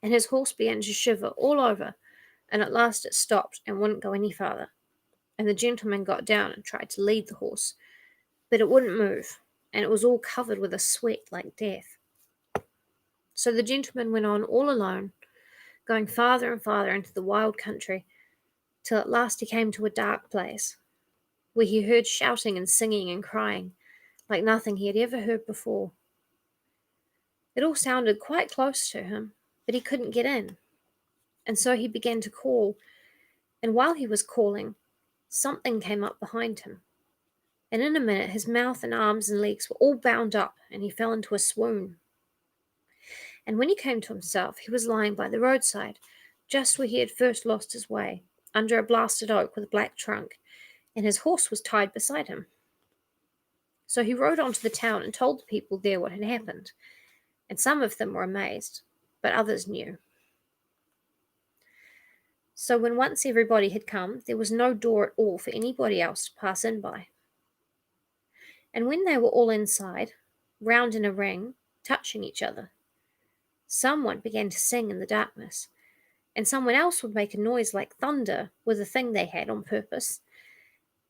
and his horse began to shiver all over, and at last it stopped and wouldn't go any farther. And the gentleman got down and tried to lead the horse, but it wouldn't move, and it was all covered with a sweat like death. So the gentleman went on all alone, going farther and farther into the wild country, till at last he came to a dark place, where he heard shouting and singing and crying, like nothing he had ever heard before. It all sounded quite close to him, but he couldn't get in. And so he began to call, and while he was calling, something came up behind him. And in a minute his mouth and arms and legs were all bound up, and he fell into a swoon. And when he came to himself, he was lying by the roadside, just where he had first lost his way, under a blasted oak with a black trunk, and his horse was tied beside him. So he rode on to the town and told the people there what had happened, and some of them were amazed, but others knew. So when once everybody had come, there was no door at all for anybody else to pass in by. And when they were all inside, round in a ring, touching each other, someone began to sing in the darkness, and someone else would make a noise like thunder with a thing they had on purpose.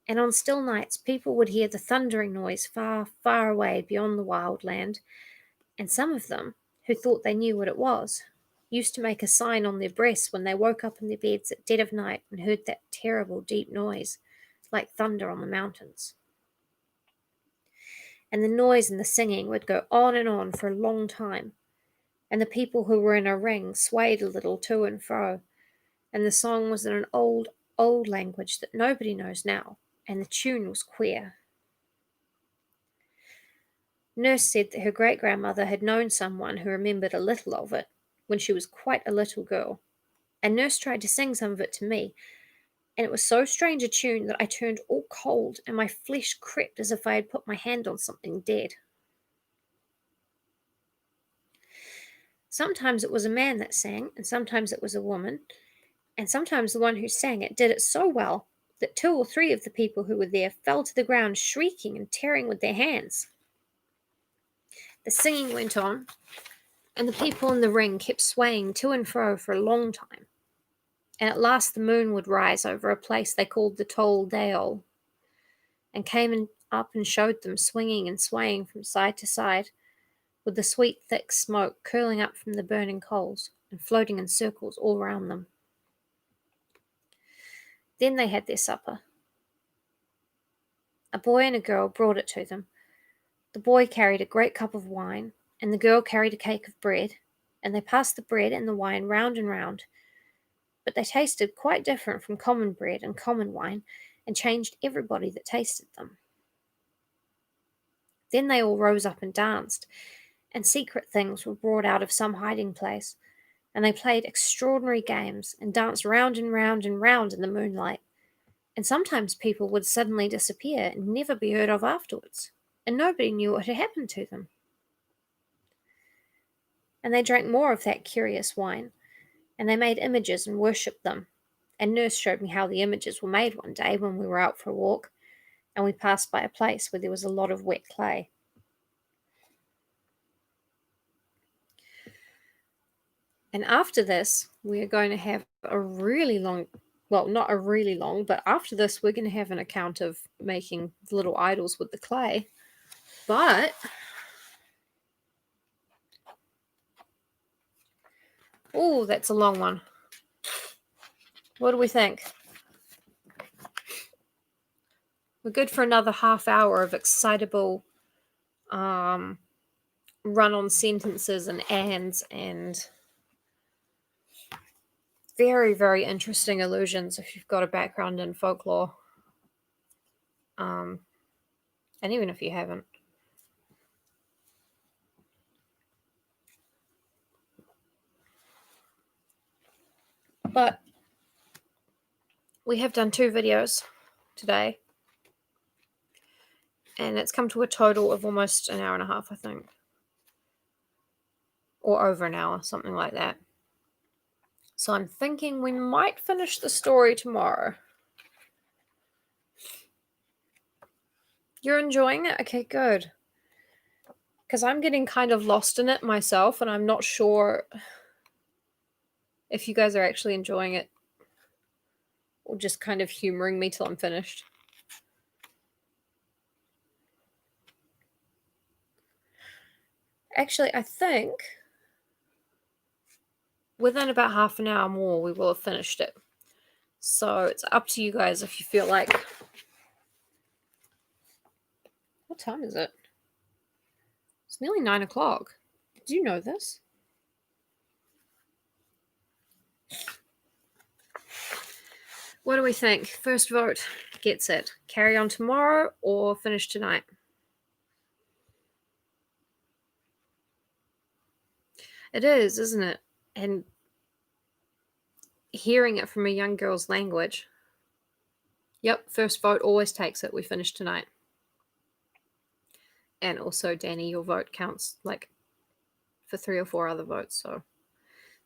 And on still nights, people would hear the thundering noise far, far away beyond the wild land, and some of them, who thought they knew what it was, used to make a sign on their breasts when they woke up in their beds at dead of night and heard that terrible deep noise, like thunder on the mountains. And the noise and the singing would go on and on for a long time, and the people who were in a ring swayed a little to and fro, and the song was in an old, old language that nobody knows now, and the tune was queer. Nurse said that her great-grandmother had known someone who remembered a little of it when she was quite a little girl, and Nurse tried to sing some of it to me, and it was so strange a tune that I turned all cold, and my flesh crept as if I had put my hand on something dead. Sometimes it was a man that sang, and sometimes it was a woman, and sometimes the one who sang it did it so well that 2 or 3 of the people who were there fell to the ground shrieking and tearing with their hands. The singing went on, And the people in the ring kept swaying to and fro for a long time. And at last the moon would rise over a place they called the Tol Dale, and came up and showed them swinging and swaying from side to side, with the sweet thick smoke curling up from the burning coals and floating in circles all round them. Then they had their supper. A boy and a girl brought it to them. The boy carried a great cup of wine, and the girl carried a cake of bread, and they passed the bread and the wine round and round. But they tasted quite different from common bread and common wine, and changed everybody that tasted them. Then they all rose up and danced, and secret things were brought out of some hiding place, and they played extraordinary games, and danced round and round and round in the moonlight. And sometimes people would suddenly disappear and never be heard of afterwards, and nobody knew what had happened to them. And they drank more of that curious wine, and they made images and worshipped them. And Nurse showed me how the images were made one day when we were out for a walk, and we passed by a place where there was a lot of wet clay. And after this, we're going to have a really long, well, not a really long, but after this, we're going to have an account of making little idols with the clay. But oh, that's a long one. What do we think? We're good for another half hour of excitable run-on sentences and ands and very, very interesting illusions if you've got a background in folklore. And even if you haven't. But we have done 2 videos today, and it's come to a total of almost an hour and a half, I think. Or over an hour, something like that. So I'm thinking we might finish the story tomorrow. You're enjoying it? Okay, good. Because I'm getting kind of lost in it myself, and I'm not sure if you guys are actually enjoying it or just kind of humoring me till I'm finished. Actually, I think within about half an hour more, we will have finished it. So it's up to you guys if you feel like... What time is it? It's nearly 9 o'clock. Do you know this? What do we think? First vote gets it. Carry on tomorrow or finish tonight? It is, isn't it? And hearing it from a young girl's language. Yep, first vote always takes it. We finish tonight. And also, Danny, your vote counts like for 3 or 4 other votes, so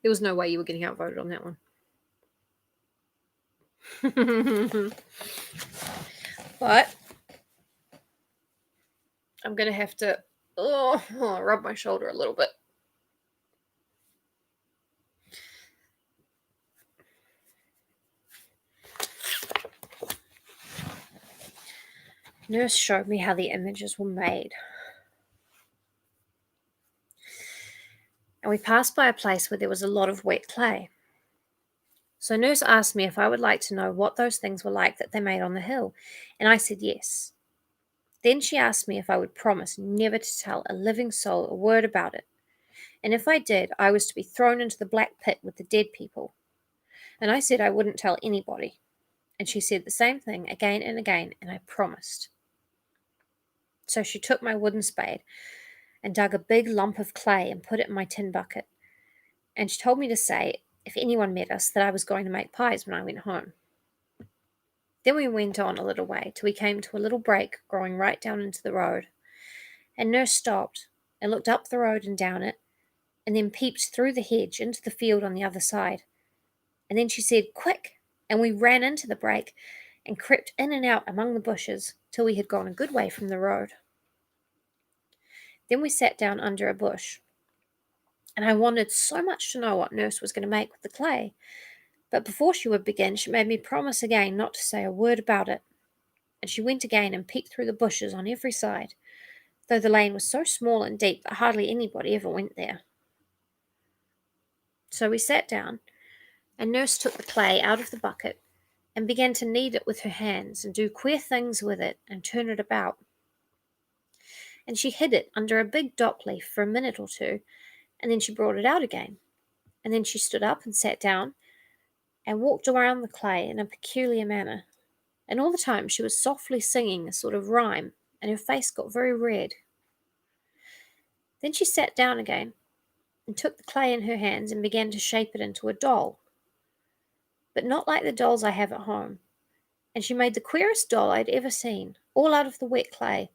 there was no way you were getting outvoted on that one. But I'm gonna have to rub my shoulder a little bit. Nurse showed me how the images were made. And we passed by a place where there was a lot of wet clay. So Nurse asked me if I would like to know what those things were like that they made on the hill, and I said yes. Then she asked me if I would promise never to tell a living soul a word about it, and if I did, I was to be thrown into the black pit with the dead people. And I said I wouldn't tell anybody, and she said the same thing again and again, and I promised. So she took my wooden spade and dug a big lump of clay and put it in my tin bucket, and she told me to say, if anyone met us, that I was going to make pies when I went home. Then we went on a little way till we came to a little break growing right down into the road, and Nurse stopped and looked up the road and down it, and then peeped through the hedge into the field on the other side. And then she said, quick, and we ran into the break and crept in and out among the bushes till we had gone a good way from the road. Then we sat down under a bush, and I wanted so much to know what Nurse was going to make with the clay. But before she would begin, she made me promise again not to say a word about it, and she went again and peeked through the bushes on every side, though the lane was so small and deep that hardly anybody ever went there. So we sat down, and Nurse took the clay out of the bucket and began to knead it with her hands and do queer things with it and turn it about. And she hid it under a big dock leaf for a minute or two, and then she brought it out again. And then she stood up and sat down and walked around the clay in a peculiar manner. And all the time she was softly singing a sort of rhyme, and her face got very red. Then she sat down again and took the clay in her hands and began to shape it into a doll, but not like the dolls I have at home. And she made the queerest doll I'd ever seen, all out of the wet clay,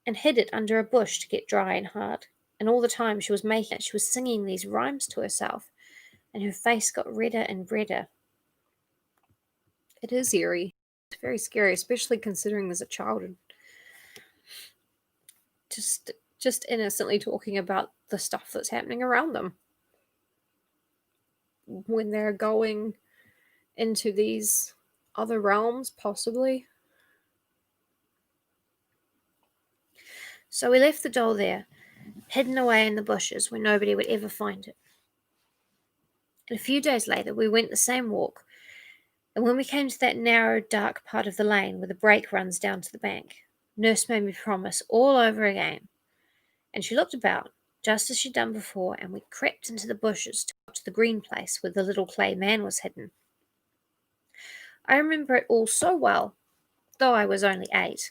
and hid it under a bush to get dry and hard. And all the time she was making it, she was singing these rhymes to herself, and her face got redder and redder. It is eerie. It's very scary, especially considering there's a child and just innocently talking about the stuff that's happening around them when they're going into these other realms, possibly. So we left the doll there, hidden away in the bushes where nobody would ever find it. And a few days later, we went the same walk, and when we came to that narrow, dark part of the lane where the break runs down to the bank, Nurse made me promise all over again. And she looked about, just as she'd done before, and we crept into the bushes to the green place where the little clay man was hidden. I remember it all so well, though I was only 8,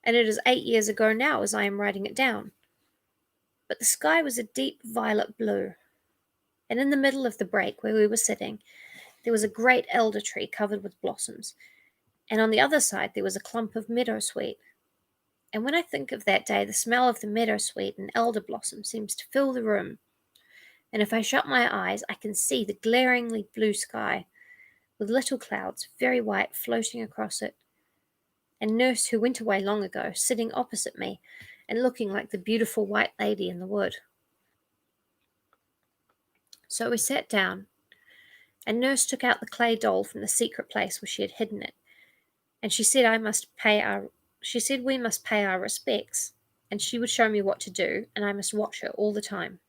and it is 8 years ago now as I am writing it down. But the sky was a deep violet blue, and in the middle of the break where we were sitting, there was a great elder tree covered with blossoms, and on the other side there was a clump of meadowsweet. And when I think of that day, the smell of the meadowsweet and elder blossom seems to fill the room, and if I shut my eyes, I can see the glaringly blue sky, with little clouds, very white, floating across it, and Nurse, who went away long ago, sitting opposite me and looking like the beautiful white lady in the wood. So we sat down, and Nurse took out the clay doll from the secret place where she had hidden it, and she said we must pay our respects, and she would show me what to do, and I must watch her all the time.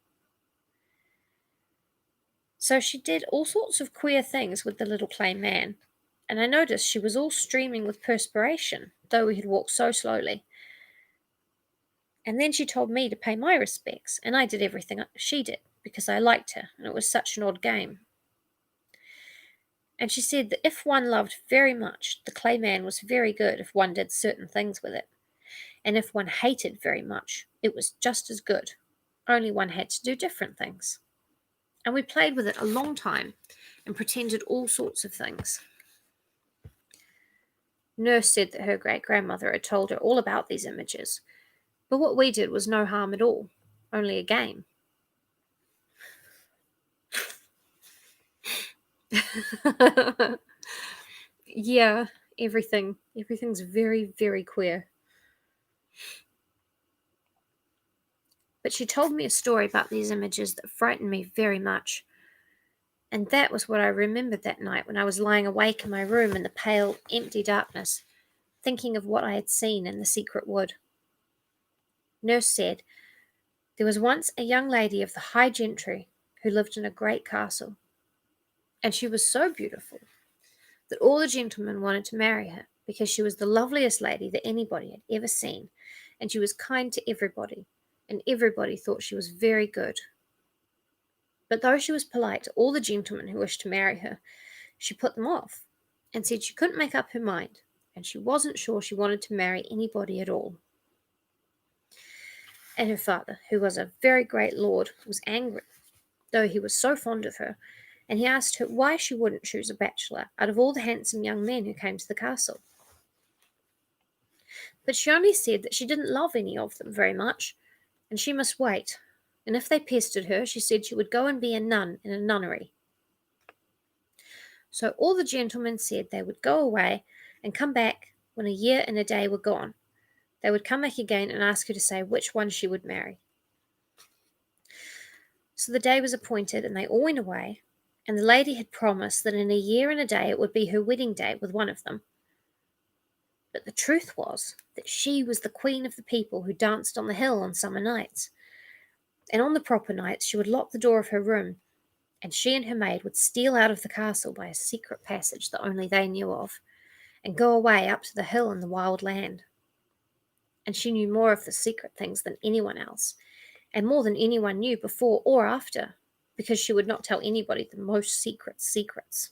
So she did all sorts of queer things with the little clay man, and I noticed she was all streaming with perspiration, though we had walked so slowly. And then she told me to pay my respects, and I did everything she did, because I liked her, and it was such an odd game. And she said that if one loved very much, the clay man was very good if one did certain things with it, and if one hated very much, it was just as good, only one had to do different things. And we played with it a long time and pretended all sorts of things. Nurse said that her great-grandmother had told her all about these images, but what we did was no harm at all, only a game. Yeah, everything's very, very queer. But she told me a story about these images that frightened me very much. And that was what I remembered that night when I was lying awake in my room in the pale, empty darkness, thinking of what I had seen in the secret wood. Nurse said, there was once a young lady of the high gentry who lived in a great castle, and she was so beautiful that all the gentlemen wanted to marry her because she was the loveliest lady that anybody had ever seen, and she was kind to everybody, and everybody thought she was very good. But though she was polite to all the gentlemen who wished to marry her, she put them off and said she couldn't make up her mind, and she wasn't sure she wanted to marry anybody at all. And her father, who was a very great lord, was angry, though he was so fond of her, and he asked her why she wouldn't choose a bachelor out of all the handsome young men who came to the castle. But she only said that she didn't love any of them very much, and she must wait, and if they pestered her, she said she would go and be a nun in a nunnery. So all the gentlemen said they would go away and come back when a year and a day were gone. They would come back again and ask her to say which one she would marry. So the day was appointed, and they all went away, and the lady had promised that in a year and a day it would be her wedding day with one of them. But the truth was that she was the queen of the people who danced on the hill on summer nights, and on the proper nights she would lock the door of her room, and she and her maid would steal out of the castle by a secret passage that only they knew of, and go away up to the hill in the wild land. And she knew more of the secret things than anyone else, and more than anyone knew before or after, because she would not tell anybody the most secret secrets.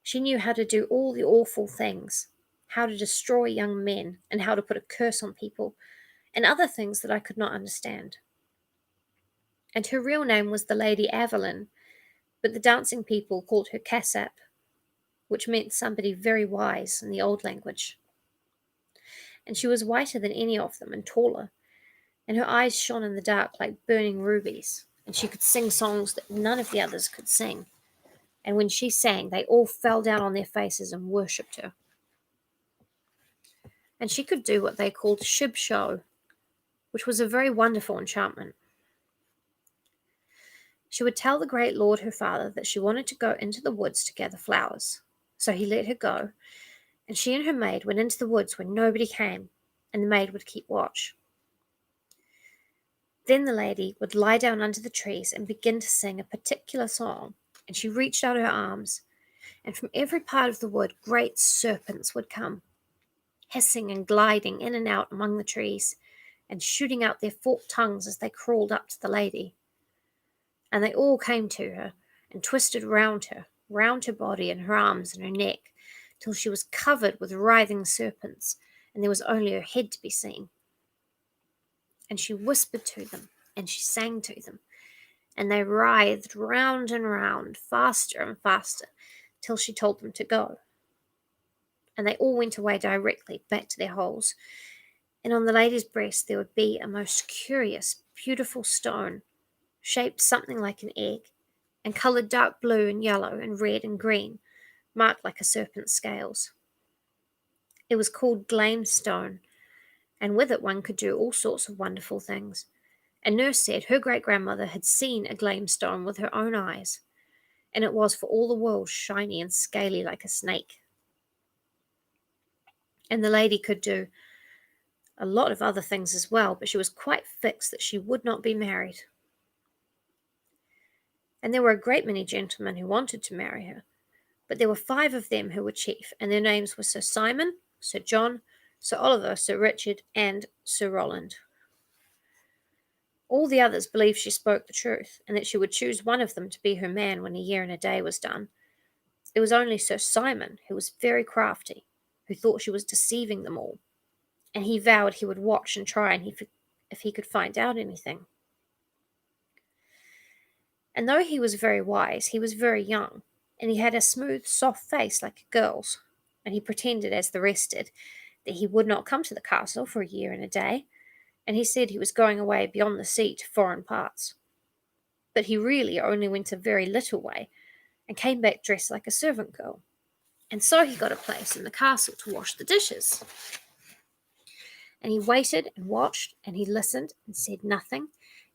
She knew how to do all the awful things, how to destroy young men, and how to put a curse on people, and other things that I could not understand. And her real name was the Lady Evelyn, but the dancing people called her Cassap, which meant somebody very wise in the old language. And she was whiter than any of them and taller, and her eyes shone in the dark like burning rubies, and she could sing songs that none of the others could sing. And when she sang, they all fell down on their faces and worshipped her. And she could do what they called shib show, which was a very wonderful enchantment. She would tell the great lord her father that she wanted to go into the woods to gather flowers. So he let her go, and she and her maid went into the woods when nobody came, and the maid would keep watch. Then the lady would lie down under the trees and begin to sing a particular song, and she reached out her arms, and from every part of the wood great serpents would come, hissing and gliding in and out among the trees, and shooting out their forked tongues as they crawled up to the lady. And they all came to her, and twisted round her body and her arms and her neck, till she was covered with writhing serpents, and there was only her head to be seen. And she whispered to them, and she sang to them, and they writhed round and round, faster and faster, till she told them to go. And they all went away directly back to their holes, and on the lady's breast there would be a most curious, beautiful stone, shaped something like an egg, and coloured dark blue and yellow and red and green, marked like a serpent's scales. It was called Glame Stone, and with it one could do all sorts of wonderful things. And nurse said her great-grandmother had seen a glame stone with her own eyes, and it was for all the world shiny and scaly like a snake. And the lady could do a lot of other things as well, but she was quite fixed that she would not be married. And there were a great many gentlemen who wanted to marry her, but there were 5 of them who were chief, and their names were Sir Simon, Sir John, Sir Oliver, Sir Richard, and Sir Roland. All the others believed she spoke the truth, and that she would choose one of them to be her man when a year and a day was done. It was only Sir Simon, who was very crafty, who thought she was deceiving them all, and he vowed he would watch and try if he could find out anything. And though he was very wise, he was very young, and he had a smooth, soft face like a girl's, and he pretended, as the rest did, that he would not come to the castle for a year and a day, and he said he was going away beyond the sea to foreign parts. But he really only went a very little way, and came back dressed like a servant girl, and so he got a place in the castle to wash the dishes. And he waited and watched, and he listened and said nothing,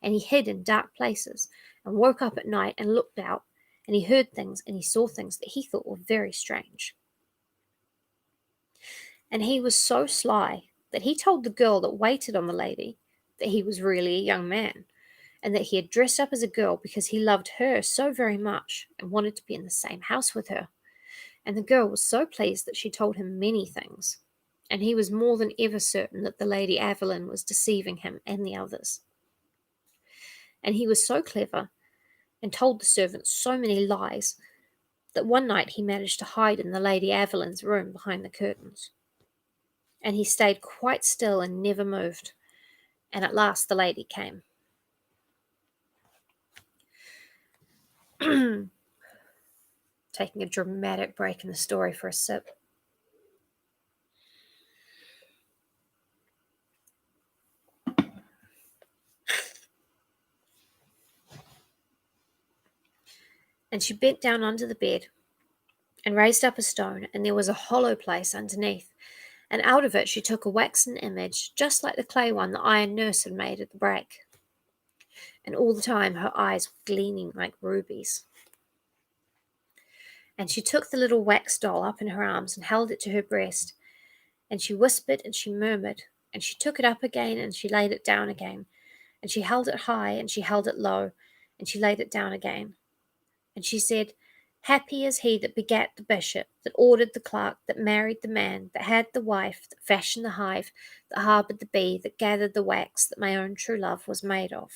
and he hid in dark places, and woke up at night and looked out, and he heard things and he saw things that he thought were very strange. And he was so sly that he told the girl that waited on the lady that he was really a young man, and that he had dressed up as a girl because he loved her so very much and wanted to be in the same house with her. And the girl was so pleased that she told him many things, and he was more than ever certain that the Lady Evelyn was deceiving him and the others. And he was so clever, and told the servants so many lies, that one night he managed to hide in the Lady Evelyn's room behind the curtains. And he stayed quite still and never moved, and at last the lady came. Taking a dramatic break in the story for a sip. And she bent down under the bed and raised up a stone, and there was a hollow place underneath, and out of it she took a waxen image, just like the clay one the iron nurse had made at the break. and all the time her eyes were gleaming like rubies. And she took the little wax doll up in her arms and held it to her breast, and she whispered and she murmured, and she took it up again and she laid it down again, and she held it high and she held it low, and she laid it down again. And she said, "Happy is he that begat the bishop, that ordered the clerk, that married the man, that had the wife, that fashioned the hive, that harboured the bee, that gathered the wax that my own true love was made of."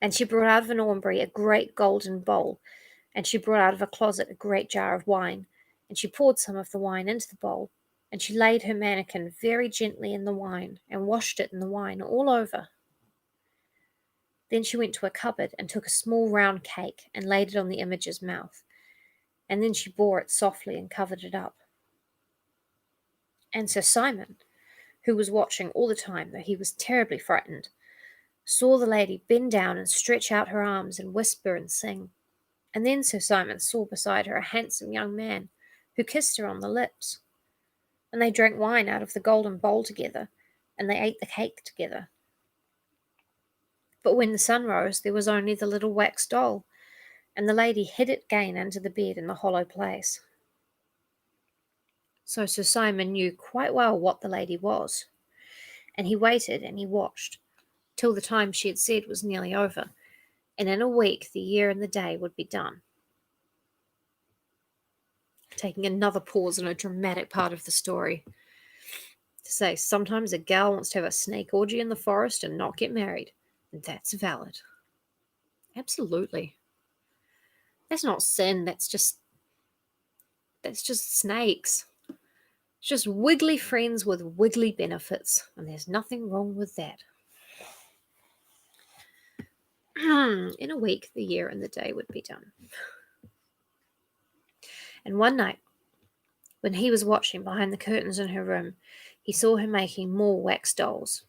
And she brought out of an aumbry a great golden bowl, and she brought out of a closet a great jar of wine, and she poured some of the wine into the bowl, and she laid her manikin very gently in the wine, and washed it in the wine all over. Then she went to a cupboard and took a small round cake and laid it on the image's mouth, and then she bore it softly and covered it up. And Sir Simon, who was watching all the time, though he was terribly frightened, saw the lady bend down and stretch out her arms and whisper and sing. And then Sir Simon saw beside her a handsome young man who kissed her on the lips. And they drank wine out of the golden bowl together, and they ate the cake together. But when the sun rose, there was only the little wax doll, and the lady hid it again under the bed in the hollow place. So Sir Simon knew quite well what the lady was, and he waited and he watched till the time she had said was nearly over, and in a week the year and the day would be done. Taking another pause in a dramatic part of the story to say sometimes a gal wants to have a snake orgy in the forest and not get married, and that's valid. Absolutely. That's not sin, that's just snakes. It's just wiggly friends with wiggly benefits, and there's nothing wrong with that. In a week, the year and the day would be done. And one night, when he was watching behind the curtains in her room, he saw her making more wax dolls,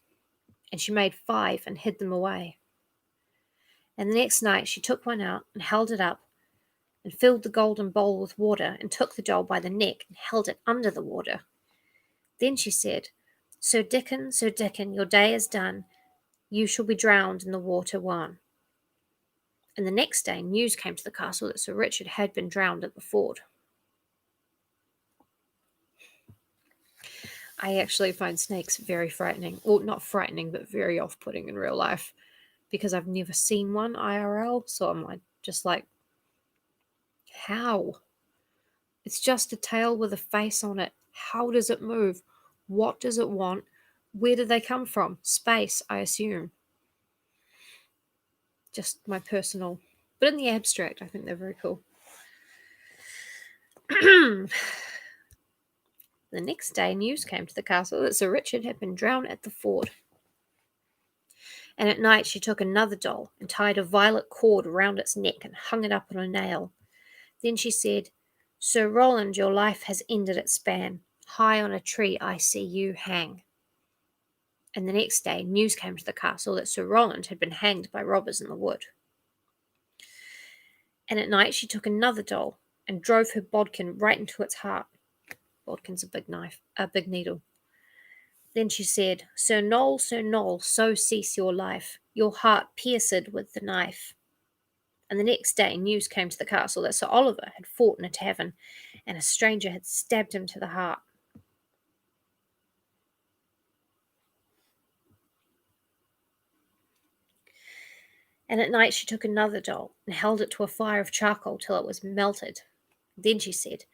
and she made 5 and hid them away. And the next night she took one out and held it up and filled the golden bowl with water and took the doll by the neck and held it under the water. Then she said, Sir Dickon, your day is done. You shall be drowned in the water one." And the next day news came to the castle that Sir Richard had been drowned at the ford. I actually find snakes very frightening. Well, not frightening, but very off-putting in real life, because I've never seen one IRL, so I'm just like, how? It's just a tail with a face on it. How does it move? What does it want? Where do they come from? Space, I assume. Just my personal, but in the abstract, I think they're very cool. The next day, news came to the castle that Sir Richard had been drowned at the ford. And at night she took another doll and tied a violet cord round its neck and hung it up on a nail. Then she said, "Sir Roland, your life has ended its span. High on a tree I see you hang." And the next day news came to the castle that Sir Roland had been hanged by robbers in the wood. And at night she took another doll and drove her bodkin right into its heart. Bodkin's a big needle. Then she said, Sir Noel, so cease your life, your heart pierced with the knife." And the next day news came to the castle that Sir Oliver had fought in a tavern, and a stranger had stabbed him to the heart. And at night she took another doll and held it to a fire of charcoal till it was melted. Then she said,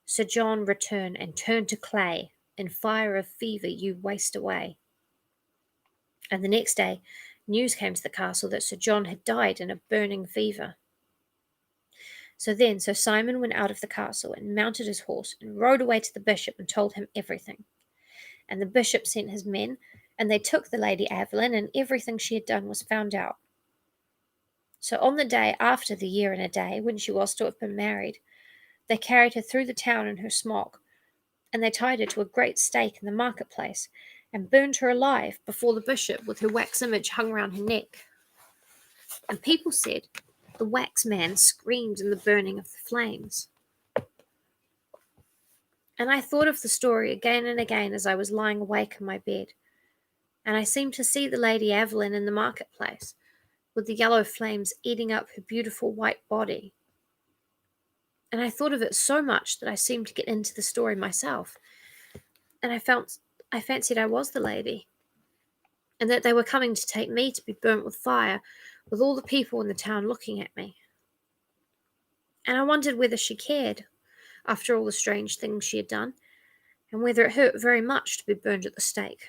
"Sir John, return and turn to clay. In fire of fever you waste away." And the next day news came to the castle that Sir John had died in a burning fever. So then Sir Simon went out of the castle and mounted his horse and rode away to the bishop and told him everything. And the bishop sent his men, and they took the Lady Evelyn, and everything she had done was found out. So on the day after the year and a day, when she was to have been married, they carried her through the town in her smock, and they tied her to a great stake in the marketplace, and burned her alive before the bishop with her wax image hung round her neck. And people said, "The wax man screamed in the burning of the flames." And I thought of the story again and again as I was lying awake in my bed, and I seemed to see the Lady Evelyn in the marketplace, with the yellow flames eating up her beautiful white body. And I thought of it so much that I seemed to get into the story myself, and I fancied I was the lady, and that they were coming to take me to be burnt with fire, with all the people in the town looking at me. And I wondered whether she cared, after all the strange things she had done, and whether it hurt very much to be burned at the stake.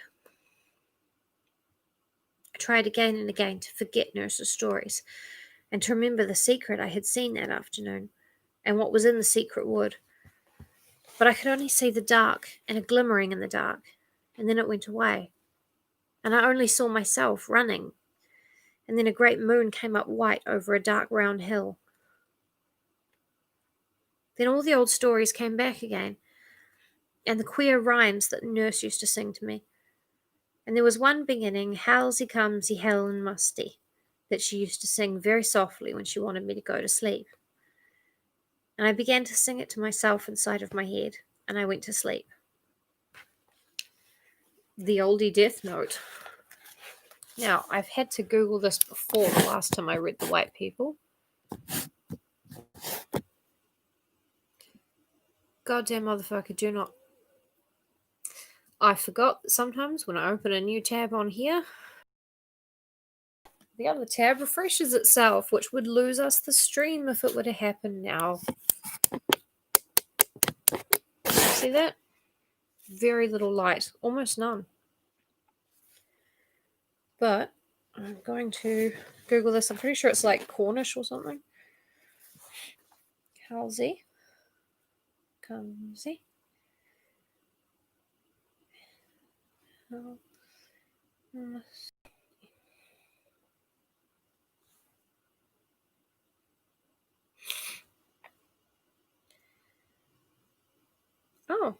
I tried again and again to forget Nurse's stories, and to remember the secret I had seen that afternoon, and what was in the secret wood. But I could only see the dark, and a glimmering in the dark, and then it went away, and I only saw myself running, and then a great moon came up white over a dark round hill. Then all the old stories came back again, and the queer rhymes that Nurse used to sing to me. And there was one beginning, Howsy Cumsy Helen Musty, that she used to sing very softly when she wanted me to go to sleep. And I began to sing it to myself inside of my head, and I went to sleep. The oldie Death Note. Now, I've had to Google this before the last time I read The White People. Goddamn motherfucker, do not. I forgot that sometimes when I open a new tab on here, the other tab refreshes itself, which would lose us the stream if it were to happen now. See that? Very little light, almost none. But I'm going to Google this. I'm pretty sure it's like Cornish or something. Howsy Cumsy. Oh.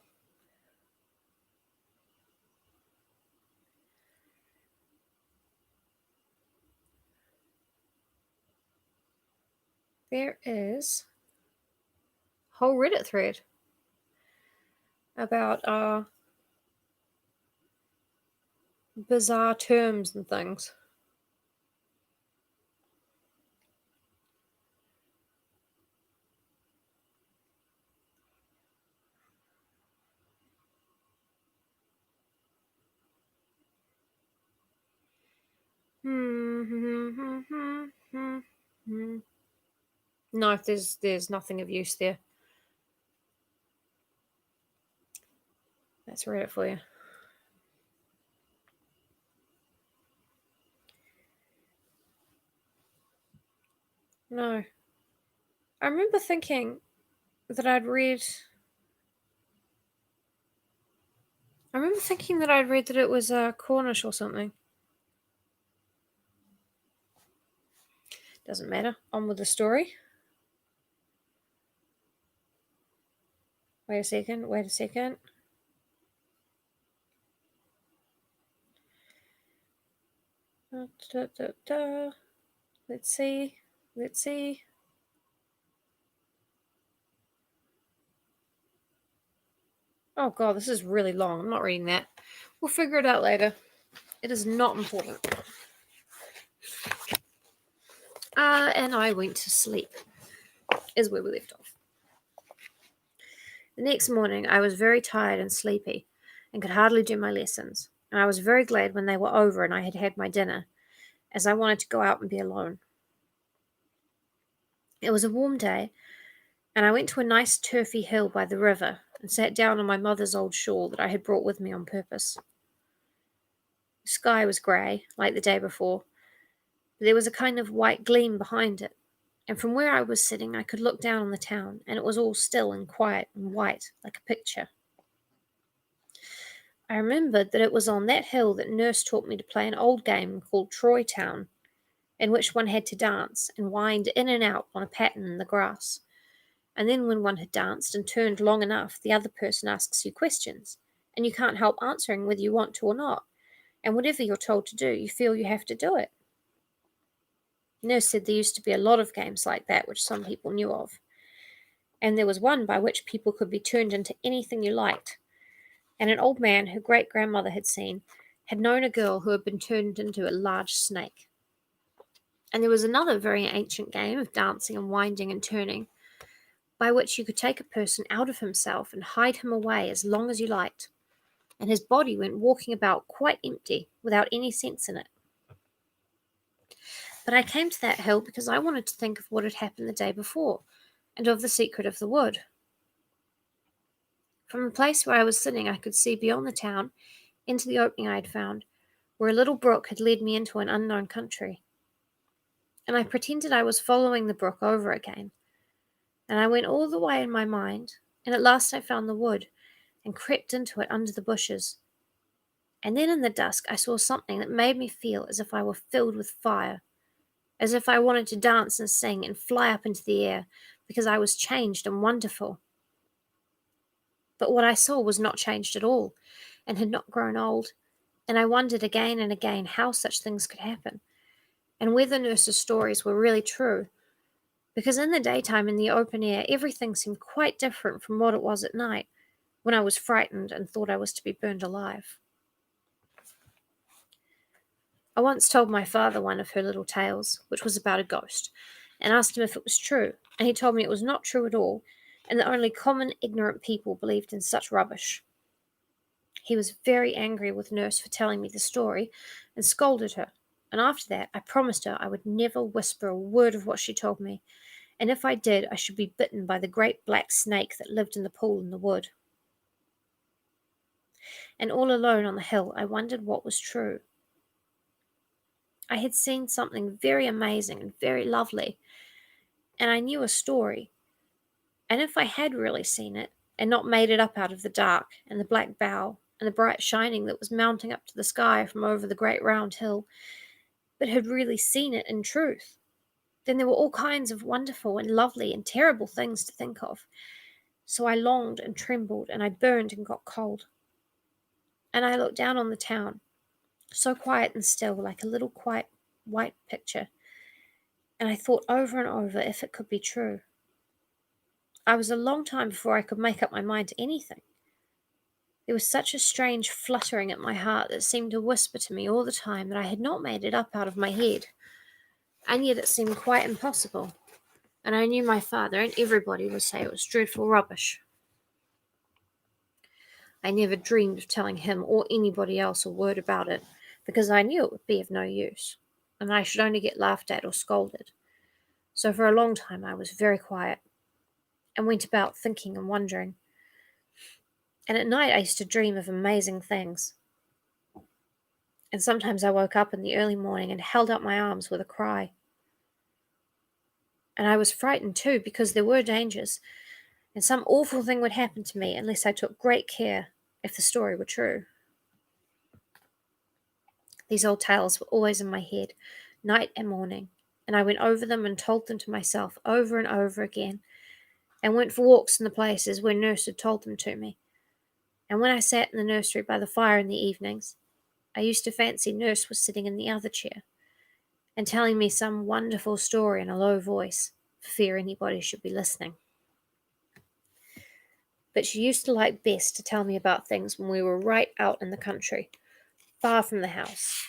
There is a whole Reddit thread about bizarre terms and things. No, there's nothing of use there. Let's read it for you. No. I remember thinking that I'd read that it was Cornish or something. Doesn't matter. On with the story. Wait a second. Let's see. Oh god, this is really long. I'm not reading that. We'll figure it out later. It is not important. And I went to sleep, is where we left off. The next morning, I was very tired and sleepy, and could hardly do my lessons, and I was very glad when they were over and I had had my dinner, as I wanted to go out and be alone. It was a warm day, and I went to a nice turfy hill by the river, and sat down on my mother's old shawl that I had brought with me on purpose. The sky was grey, like the day before, but there was a kind of white gleam behind it, and from where I was sitting I could look down on the town, and it was all still and quiet and white, like a picture. I remembered that it was on that hill that Nurse taught me to play an old game called Troy Town, in which one had to dance and wind in and out on a pattern in the grass. And then when one had danced and turned long enough, the other person asks you questions, and you can't help answering whether you want to or not. And whatever you're told to do, you feel you have to do it. Nurse said there used to be a lot of games like that which some people knew of. And there was one by which people could be turned into anything you liked. And an old man her great-grandmother had seen had known a girl who had been turned into a large snake. And there was another very ancient game of dancing and winding and turning, by which you could take a person out of himself and hide him away as long as you liked, and his body went walking about quite empty, without any sense in it. But I came to that hill because I wanted to think of what had happened the day before, and of the secret of the wood. From the place where I was sitting, I could see beyond the town, into the opening I had found, where a little brook had led me into an unknown country. And I pretended I was following the brook over again, and I went all the way in my mind, and at last I found the wood, and crept into it under the bushes. And then in the dusk I saw something that made me feel as if I were filled with fire, as if I wanted to dance and sing and fly up into the air, because I was changed and wonderful. But what I saw was not changed at all, and had not grown old, and I wondered again and again how such things could happen, and whether nurse's stories were really true, because in the daytime in the open air everything seemed quite different from what it was at night, when I was frightened and thought I was to be burned alive. I once told my father one of her little tales, which was about a ghost, and asked him if it was true, and he told me it was not true at all, and that only common ignorant people believed in such rubbish. He was very angry with nurse for telling me the story, and scolded her, and after that I promised her I would never whisper a word of what she told me, and if I did I should be bitten by the great black snake that lived in the pool in the wood. And all alone on the hill I wondered what was true. I had seen something very amazing and very lovely, and I knew a story, and if I had really seen it, and not made it up out of the dark, and the black bough, and the bright shining that was mounting up to the sky from over the great round hill, but had really seen it in truth, then there were all kinds of wonderful and lovely and terrible things to think of. So I longed and trembled, and I burned and got cold. And I looked down on the town, so quiet and still, like a little quiet white picture, and I thought over and over if it could be true. I was a long time before I could make up my mind to anything. There was such a strange fluttering at my heart that seemed to whisper to me all the time that I had not made it up out of my head, and yet it seemed quite impossible, and I knew my father and everybody would say it was dreadful rubbish. I never dreamed of telling him or anybody else a word about it, because I knew it would be of no use, and I should only get laughed at or scolded. So for a long time I was very quiet, and went about thinking and wondering. And at night I used to dream of amazing things. And sometimes I woke up in the early morning and held up my arms with a cry. And I was frightened too, because there were dangers, and some awful thing would happen to me unless I took great care, if the story were true. These old tales were always in my head, night and morning, and I went over them and told them to myself over and over again, and went for walks in the places where nurse had told them to me. And when I sat in the nursery by the fire in the evenings, I used to fancy nurse was sitting in the other chair, and telling me some wonderful story in a low voice, for fear anybody should be listening. But she used to like best to tell me about things when we were right out in the country, far from the house,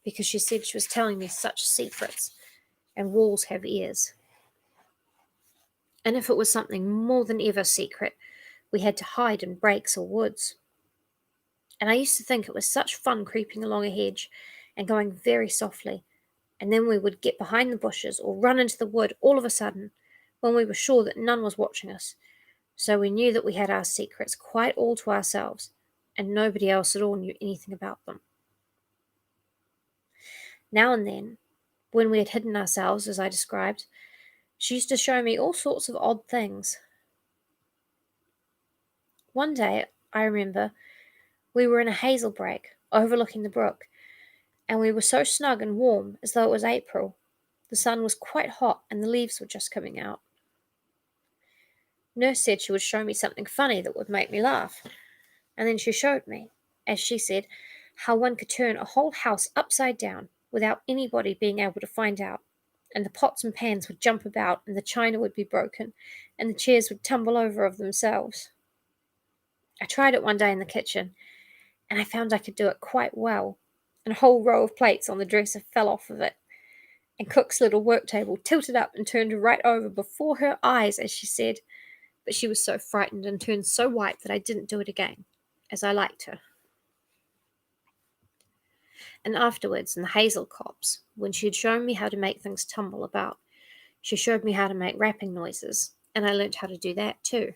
because she said she was telling me such secrets, and walls have ears. And if it was something more than ever secret, we had to hide in breaks or woods. And I used to think it was such fun creeping along a hedge and going very softly, and then we would get behind the bushes or run into the wood all of a sudden, when we were sure that none was watching us, so we knew that we had our secrets quite all to ourselves, and nobody else at all knew anything about them. Now and then, when we had hidden ourselves, as I described, she used to show me all sorts of odd things. One day, I remember, we were in a hazel brake, overlooking the brook, and we were so snug and warm, as though it was April. The sun was quite hot, and the leaves were just coming out. Nurse said she would show me something funny that would make me laugh, and then she showed me, as she said, how one could turn a whole house upside down without anybody being able to find out, and the pots and pans would jump about, and the china would be broken, and the chairs would tumble over of themselves. I tried it one day in the kitchen, and I found I could do it quite well. And a whole row of plates on the dresser fell off of it, and Cook's little work table tilted up and turned right over before her eyes as she said, but she was so frightened and turned so white that I didn't do it again, as I liked her. And afterwards, in the hazel copse, when she had shown me how to make things tumble about, she showed me how to make rapping noises, and I learnt how to do that too.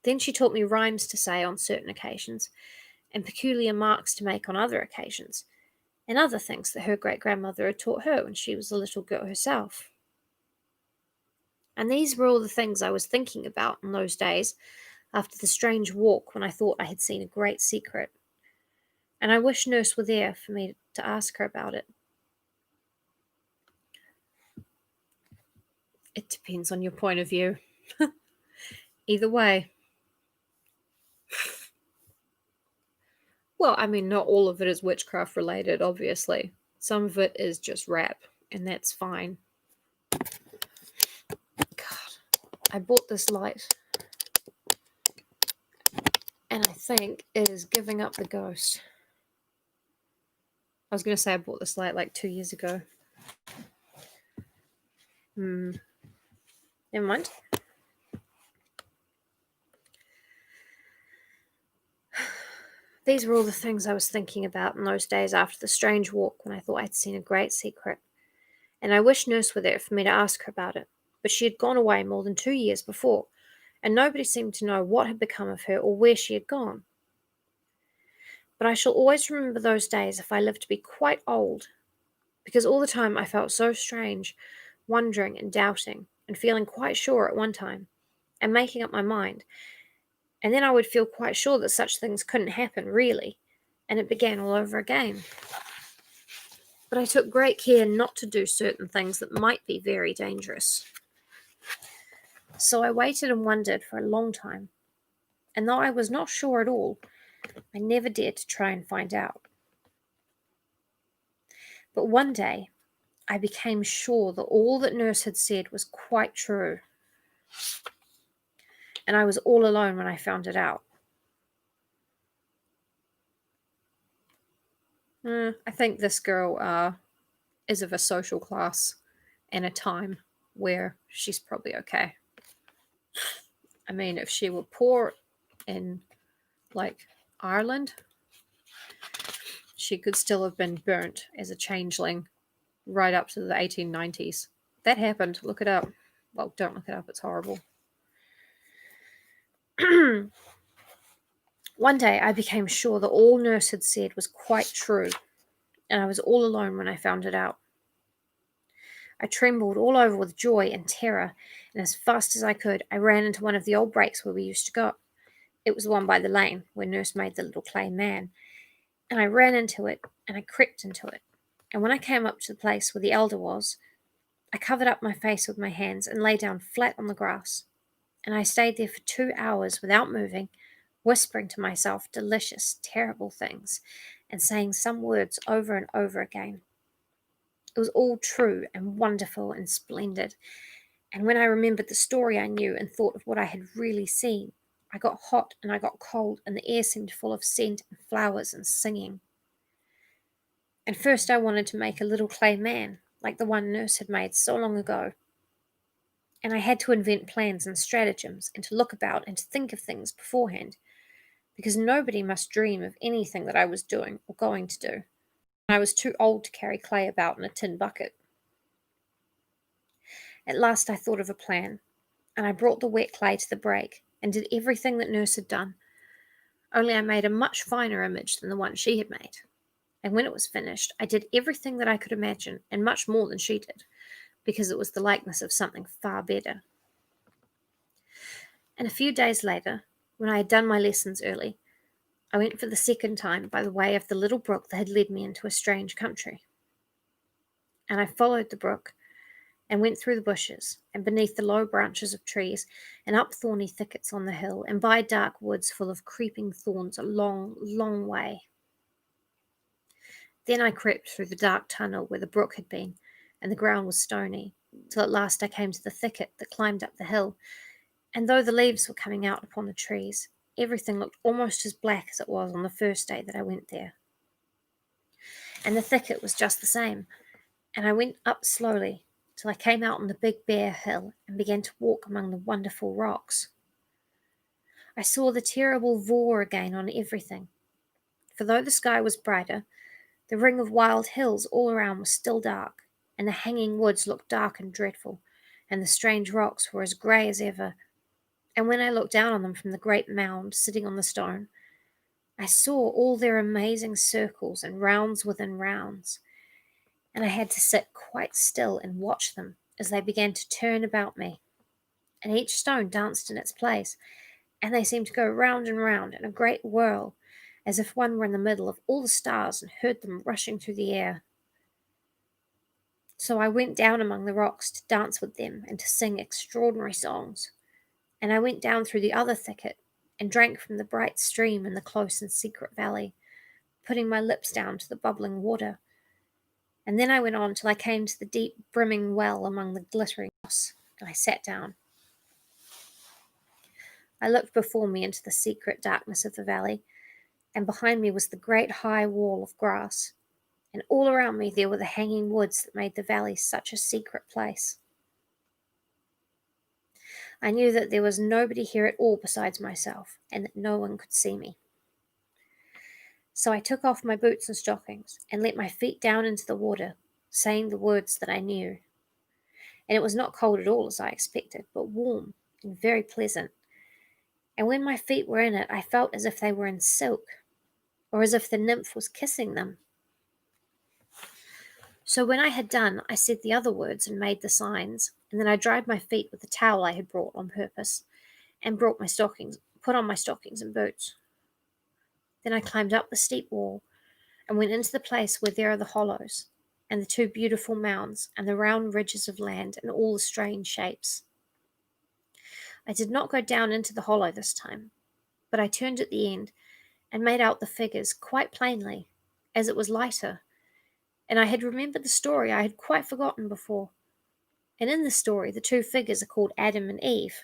Then she taught me rhymes to say on certain occasions, and peculiar marks to make on other occasions, and other things that her great-grandmother had taught her when she was a little girl herself. And these were all the things I was thinking about in those days after the strange walk when I thought I had seen a great secret. And I wish Nurse were there for me to ask her about it. It depends on your point of view. Either way. Well, I mean, not all of it is witchcraft related, obviously. Some of it is just rap, and that's fine. God, I bought this light, and I think it is giving up the ghost. I was going to say I bought this light like 2 years ago. Never mind. These were all the things I was thinking about in those days after the strange walk when I thought I'd seen a great secret. And I wish Nurse were there for me to ask her about it, but she had gone away more than 2 years before, and nobody seemed to know what had become of her or where she had gone. But I shall always remember those days if I live to be quite old, because all the time I felt so strange, wondering and doubting, and feeling quite sure at one time, and making up my mind, and then I would feel quite sure that such things couldn't happen, really, and it began all over again. But I took great care not to do certain things that might be very dangerous. So I waited and wondered for a long time, and though I was not sure at all, I never dared to try and find out. But one day, I became sure that all that Nurse had said was quite true, and I was all alone when I found it out. I think this girl is of a social class and a time where she's probably okay. I mean, if she were poor in, like, Ireland, she could still have been burnt as a changeling right up to the 1890s. That happened. Look it up. Well, don't look it up. It's horrible. One day I became sure that all Nurse had said was quite true, and I was all alone when I found it out. I trembled all over with joy and terror, and as fast as I could, I ran into one of the old breaks where we used to go. It was the one by the lane where Nurse made the little clay man, and I ran into it, and I crept into it. And when I came up to the place where the elder was, I covered up my face with my hands and lay down flat on the grass. And I stayed there for 2 hours without moving, whispering to myself delicious, terrible things, and saying some words over and over again. It was all true and wonderful and splendid, and when I remembered the story I knew and thought of what I had really seen, I got hot and I got cold, and the air seemed full of scent and flowers and singing. And first I wanted to make a little clay man, like the one Nurse had made so long ago. And I had to invent plans and stratagems, and to look about and to think of things beforehand, because nobody must dream of anything that I was doing or going to do. I was too old to carry clay about in a tin bucket. At last I thought of a plan, and I brought the wet clay to the break, and did everything that Nurse had done, only I made a much finer image than the one she had made. And when it was finished, I did everything that I could imagine, and much more than she did, because it was the likeness of something far better. And a few days later, when I had done my lessons early, I went for the second time by the way of the little brook that had led me into a strange country. And I followed the brook, and went through the bushes, and beneath the low branches of trees, and up thorny thickets on the hill, and by dark woods full of creeping thorns a long, long way. Then I crept through the dark tunnel where the brook had been, and the ground was stony, till at last I came to the thicket that climbed up the hill, and though the leaves were coming out upon the trees, Everything looked almost as black as it was on the first day that I went there. And the thicket was just the same, and I went up slowly till I came out on the big bare hill and began to walk among the wonderful rocks. I saw the terrible vor again on everything, for though the sky was brighter, the ring of wild hills all around was still dark, and the hanging woods looked dark and dreadful, and the strange rocks were as grey as ever. And when I looked down on them from the great mound sitting on the stone, I saw all their amazing circles and rounds within rounds, and I had to sit quite still and watch them as they began to turn about me. And each stone danced in its place, and they seemed to go round and round in a great whirl, as if one were in the middle of all the stars and heard them rushing through the air. So I went down among the rocks to dance with them and to sing extraordinary songs. And I went down through the other thicket and drank from the bright stream in the close and secret valley, putting my lips down to the bubbling water. And then I went on till I came to the deep brimming well among the glittering moss, and I sat down. I looked before me into the secret darkness of the valley, and behind me was the great high wall of grass, and all around me there were the hanging woods that made the valley such a secret place. I knew that there was nobody here at all besides myself, and that no one could see me. So I took off my boots and stockings, and let my feet down into the water, saying the words that I knew. And it was not cold at all as I expected, but warm and very pleasant. And when my feet were in it, I felt as if they were in silk, or as if the nymph was kissing them. So when I had done, I said the other words and made the signs, and then I dried my feet with the towel I had brought on purpose, and put on my stockings and boots. Then I climbed up the steep wall, and went into the place where there are the hollows, and the two beautiful mounds, and the round ridges of land, and all the strange shapes. I did not go down into the hollow this time, but I turned at the end, and made out the figures quite plainly, as it was lighter, and I had remembered the story I had quite forgotten before. And in the story, the two figures are called Adam and Eve,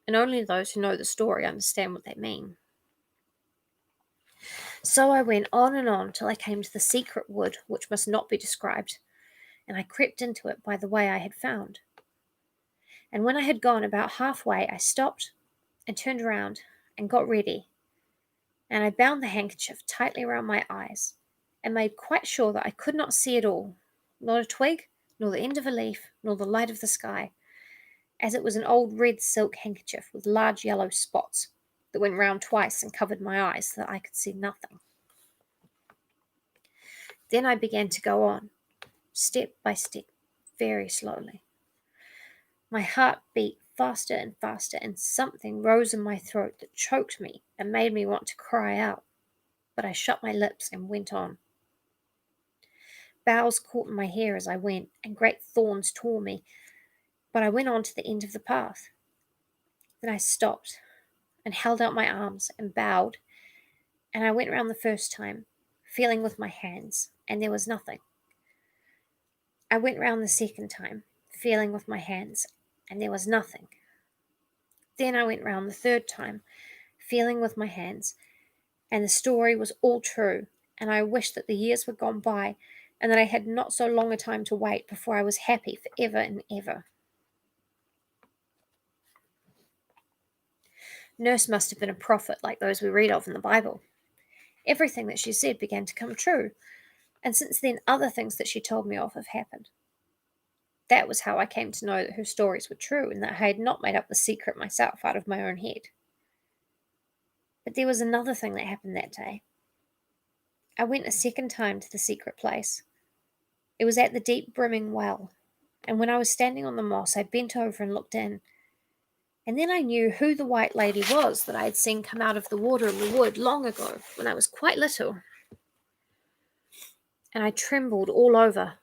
and only those who know the story understand what they mean. So I went on till I came to the secret wood which must not be described, and I crept into it by the way I had found. And when I had gone about halfway, I stopped and turned round and got ready, and I bound the handkerchief tightly round my eyes, and made quite sure that I could not see at all, not a twig, nor the end of a leaf, nor the light of the sky, as it was an old red silk handkerchief with large yellow spots that went round twice and covered my eyes so that I could see nothing. Then I began to go on, step by step, very slowly. My heart beat faster and faster, and something rose in my throat that choked me and made me want to cry out, but I shut my lips and went on. Boughs caught in my hair as I went, and great thorns tore me, but I went on to the end of the path. Then I stopped and held out my arms and bowed, and I went round the first time, feeling with my hands, and there was nothing. I went round the second time, feeling with my hands, and there was nothing. Then I went round the third time, feeling with my hands, and the story was all true, and I wished that the years were gone by, and that I had not so long a time to wait before I was happy for ever and ever. Nurse must have been a prophet like those we read of in the Bible. Everything that she said began to come true, and since then other things that she told me of have happened. That was how I came to know that her stories were true, and that I had not made up the secret myself out of my own head. But there was another thing that happened that day. I went a second time to the secret place. It was at the deep brimming well, and when I was standing on the moss, I bent over and looked in. And then I knew who the white lady was that I had seen come out of the water in the wood long ago, when I was quite little. And I trembled all over,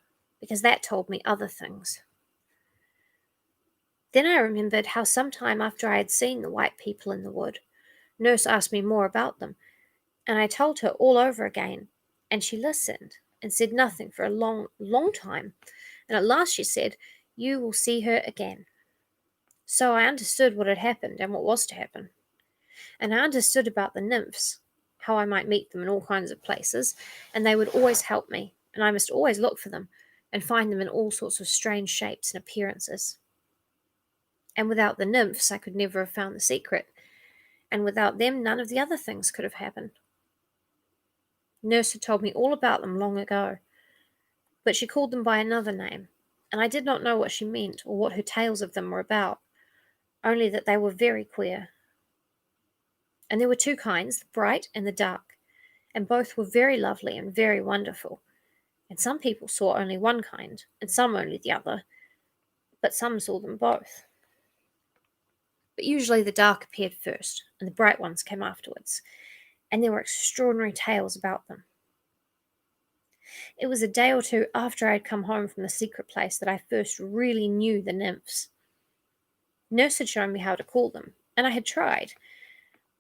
because that told me other things. Then I remembered how some time after I had seen the white people in the wood, Nurse asked me more about them, and I told her all over again, and she listened and said nothing for a long, long time, and at last she said, "You will see her again." So I understood what had happened and what was to happen. And I understood about the nymphs, how I might meet them in all kinds of places, and they would always help me, and I must always look for them and find them in all sorts of strange shapes and appearances. And without the nymphs, I could never have found the secret, and without them, none of the other things could have happened. Nurse had told me all about them long ago, but she called them by another name, and I did not know what she meant or what her tales of them were about, only that they were very queer. And there were two kinds, the bright and the dark, and both were very lovely and very wonderful. And some people saw only one kind, and some only the other, but some saw them both. But usually the dark appeared first, and the bright ones came afterwards, and there were extraordinary tales about them. It was a day or two after I had come home from the secret place that I first really knew the nymphs. Nurse had shown me how to call them, and I had tried,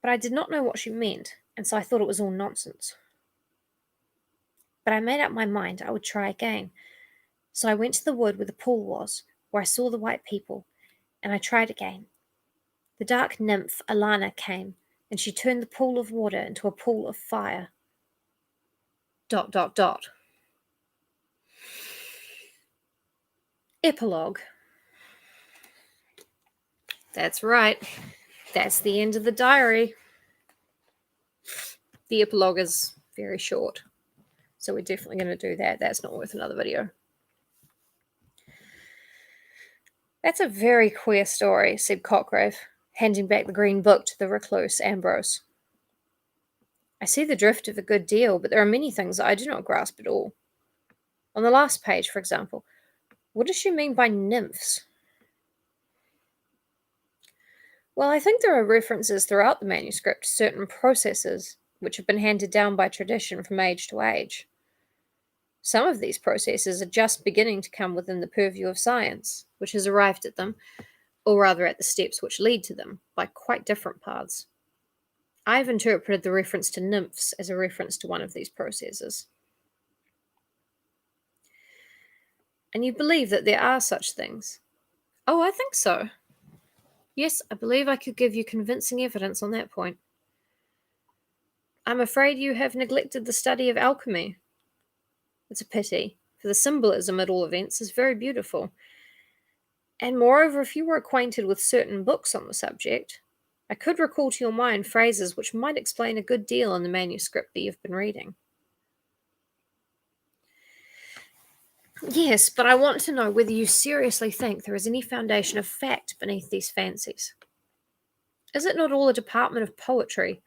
but I did not know what she meant, and so I thought it was all nonsense. But I made up my mind I would try again, so I went to the wood where the pool was, where I saw the white people, and I tried again. The dark nymph Alana came, and she turned the pool of water into a pool of fire. ... Epilogue. That's right. That's the end of the diary. The epilogue is very short, so we're definitely going to do that. That's not worth another video. That's a very queer story, said Cockrave, handing back the green book to the recluse Ambrose. I see the drift of a good deal, but there are many things that I do not grasp at all. On the last page, for example, what does she mean by nymphs? Well, I think there are references throughout the manuscript to certain processes which have been handed down by tradition from age to age. Some of these processes are just beginning to come within the purview of science, which has arrived at them, or rather at the steps which lead to them, by quite different paths. I've interpreted the reference to nymphs as a reference to one of these processes. And you believe that there are such things? Oh, I think so. Yes, I believe I could give you convincing evidence on that point. I'm afraid you have neglected the study of alchemy. It's a pity, for the symbolism, at all events, is very beautiful. And moreover, if you were acquainted with certain books on the subject, I could recall to your mind phrases which might explain a good deal in the manuscript that you've been reading. Yes, but I want to know whether you seriously think there is any foundation of fact beneath these fancies. Is it not all a department of poetry,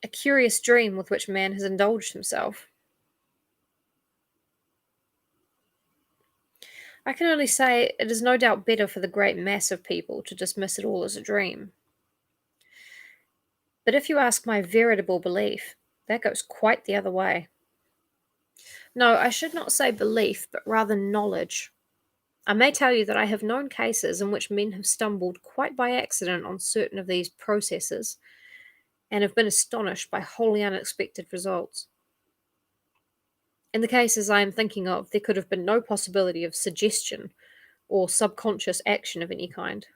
a curious dream with which man has indulged himself? I can only say it is no doubt better for the great mass of people to dismiss it all as a dream. But if you ask my veritable belief, that goes quite the other way. No, I should not say belief, but rather knowledge. I may tell you that I have known cases in which men have stumbled quite by accident on certain of these processes and have been astonished by wholly unexpected results. In the cases I am thinking of, there could have been no possibility of suggestion or subconscious action of any kind.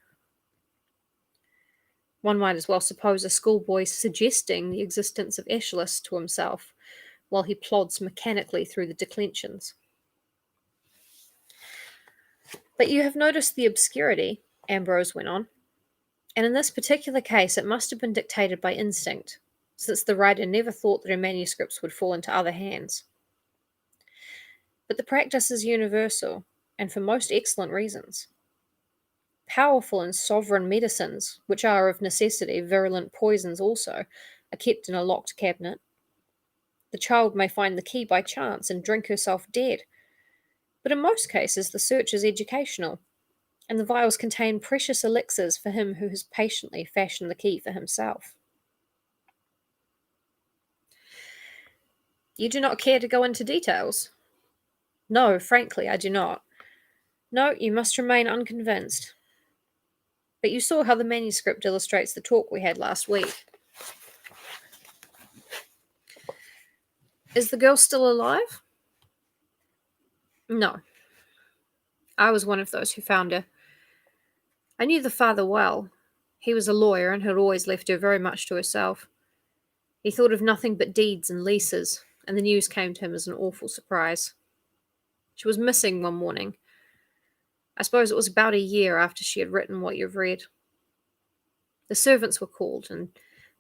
One might as well suppose a schoolboy suggesting the existence of Aeschylus to himself while he plods mechanically through the declensions. But you have noticed the obscurity, Ambrose went on, and in this particular case it must have been dictated by instinct, since the writer never thought that her manuscripts would fall into other hands. But the practice is universal, and for most excellent reasons. Powerful and sovereign medicines, which are of necessity virulent poisons also, are kept in a locked cabinet. The child may find the key by chance and drink herself dead. But in most cases the search is educational, and the vials contain precious elixirs for him who has patiently fashioned the key for himself. You do not care to go into details? No, frankly, I do not. No, you must remain unconvinced. But you saw how the manuscript illustrates the talk we had last week. Is the girl still alive? No. I was one of those who found her. I knew the father well, He was a lawyer and had always left her very much to herself. He thought of nothing but deeds and leases, and the news came to him as an awful surprise. She was missing one morning. I suppose it was about a year after she had written what you've read. The servants were called, and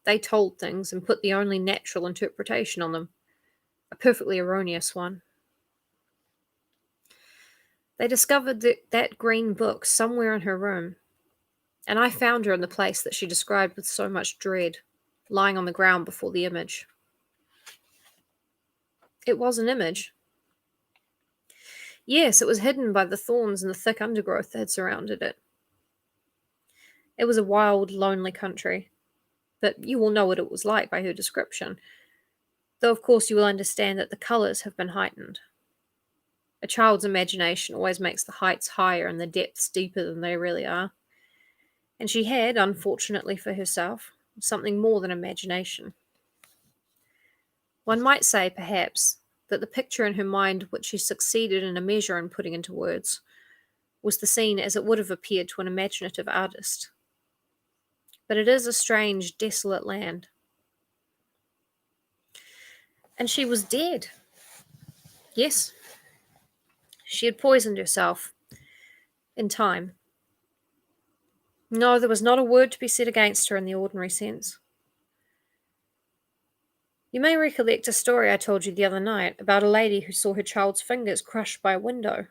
they told things and put the only natural interpretation on them, a perfectly erroneous one. They discovered that green book somewhere in her room, and I found her in the place that she described with so much dread, lying on the ground before the image. It was an image. Yes, it was hidden by the thorns and the thick undergrowth that had surrounded it. It was a wild, lonely country, but you will know what it was like by her description, though of course you will understand that the colours have been heightened. A child's imagination always makes the heights higher and the depths deeper than they really are. And she had, unfortunately for herself, something more than imagination. One might say, perhaps, that the picture in her mind which she succeeded in a measure in putting into words was the scene as it would have appeared to an imaginative artist. But it is a strange, desolate land. And she was dead. Yes, she had poisoned herself in time. No, there was not a word to be said against her in the ordinary sense. You may recollect a story I told you the other night about a lady who saw her child's fingers crushed by a window.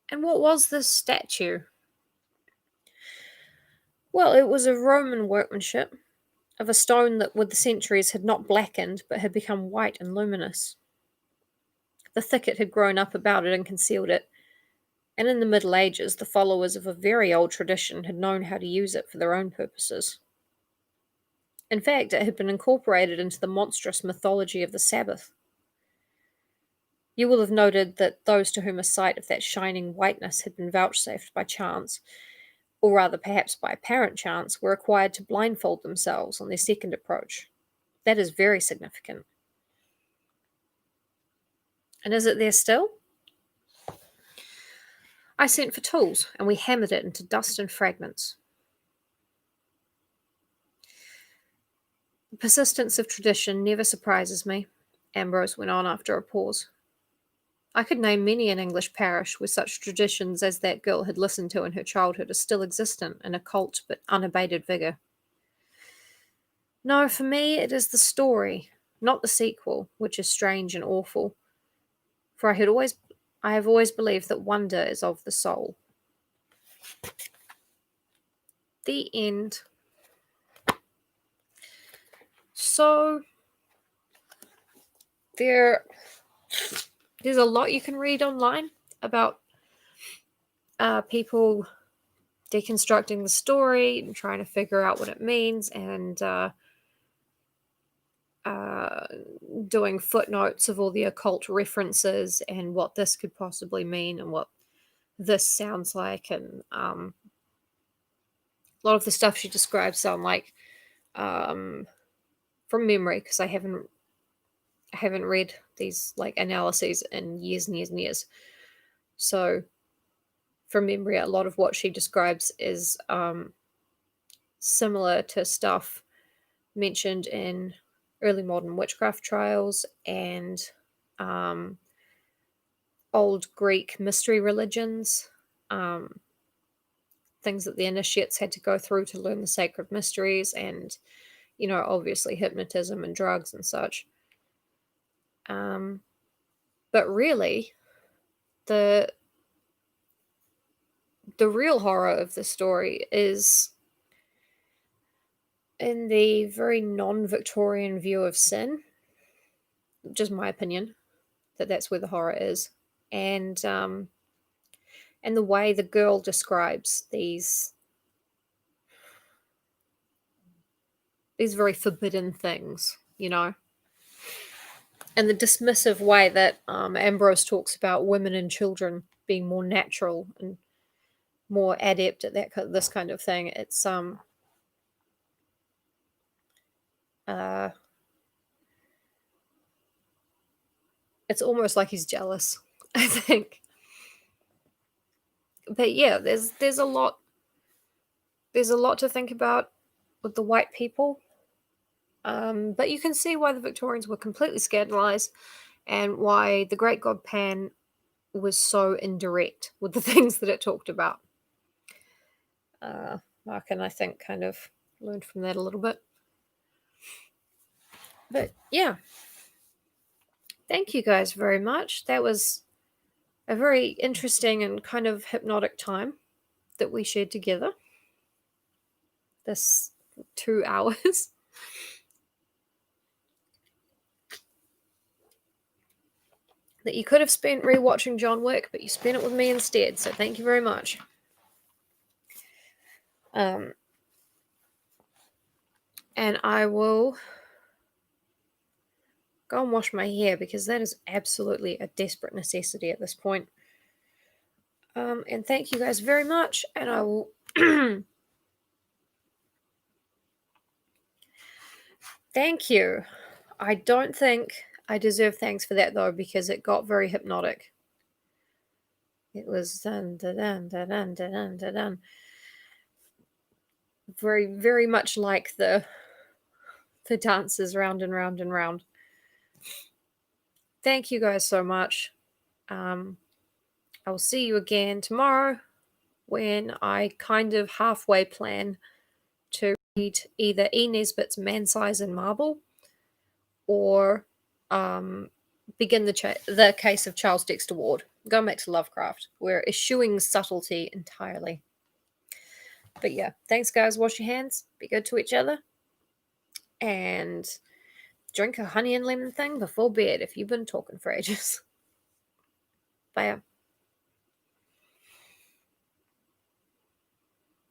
And what was this statue? Well, it was of Roman workmanship, of a stone that with the centuries had not blackened but had become white and luminous. The thicket had grown up about it and concealed it, and in the Middle Ages the followers of a very old tradition had known how to use it for their own purposes. In fact, it had been incorporated into the monstrous mythology of the Sabbath. You will have noted that those to whom a sight of that shining whiteness had been vouchsafed by chance, or rather perhaps by apparent chance, were required to blindfold themselves on their second approach. That is very significant. And is it there still? I sent for tools, and we hammered it into dust and fragments. The persistence of tradition never surprises me, Ambrose went on after a pause. I could name many an English parish where such traditions as that girl had listened to in her childhood are still existent in occult but unabated vigour. No, for me it is the story, not the sequel, which is strange and awful. For I have always believed that wonder is of the soul. The end. So there's a lot you can read online about people deconstructing the story and trying to figure out what it means, and doing footnotes of all the occult references and what this could possibly mean and what this sounds like, and a lot of the stuff she describes sound like from memory, because I haven't read these like analyses in years and years and years. So from memory, a lot of what she describes is similar to stuff mentioned in early modern witchcraft trials and old Greek mystery religions, things that the initiates had to go through to learn the sacred mysteries, and obviously hypnotism and drugs and such. But really, the real horror of the story is in the very non-Victorian view of sin, just my opinion, that's where the horror is, and the way the girl describes these very forbidden things, and the dismissive way that Ambrose talks about women and children being more natural and more adept at this kind of thing. It's it's almost like he's jealous, I think. But yeah, there's a lot There's a lot to think about with the white people, but you can see why the Victorians were completely scandalized and why the Great God Pan was so indirect with the things that it talked about. Mark and I think kind of learned from that a little bit. But yeah, thank you guys very much. That was a very interesting and kind of hypnotic time that we shared together. This 2 hours. That you could have spent rewatching John Wick, but you spent it with me instead. So thank you very much. And I will go and wash my hair because that is absolutely a desperate necessity at this point. And thank you guys very much. And I will. Thank you. I don't think I deserve thanks for that though, because it got very hypnotic. It was dun dun dun dun dun dun dun dun. Very, very much like the dances round and round and round. Thank you guys so much. I will see you again tomorrow when I kind of halfway plan to read either E. Nesbitt's Man Size in Marble or begin the case of Charles Dexter Ward. Going back to Lovecraft. We're eschewing subtlety entirely. But yeah, thanks guys. Wash your hands. Be good to each other. And drink a honey and lemon thing before bed if you've been talking for ages. Bye.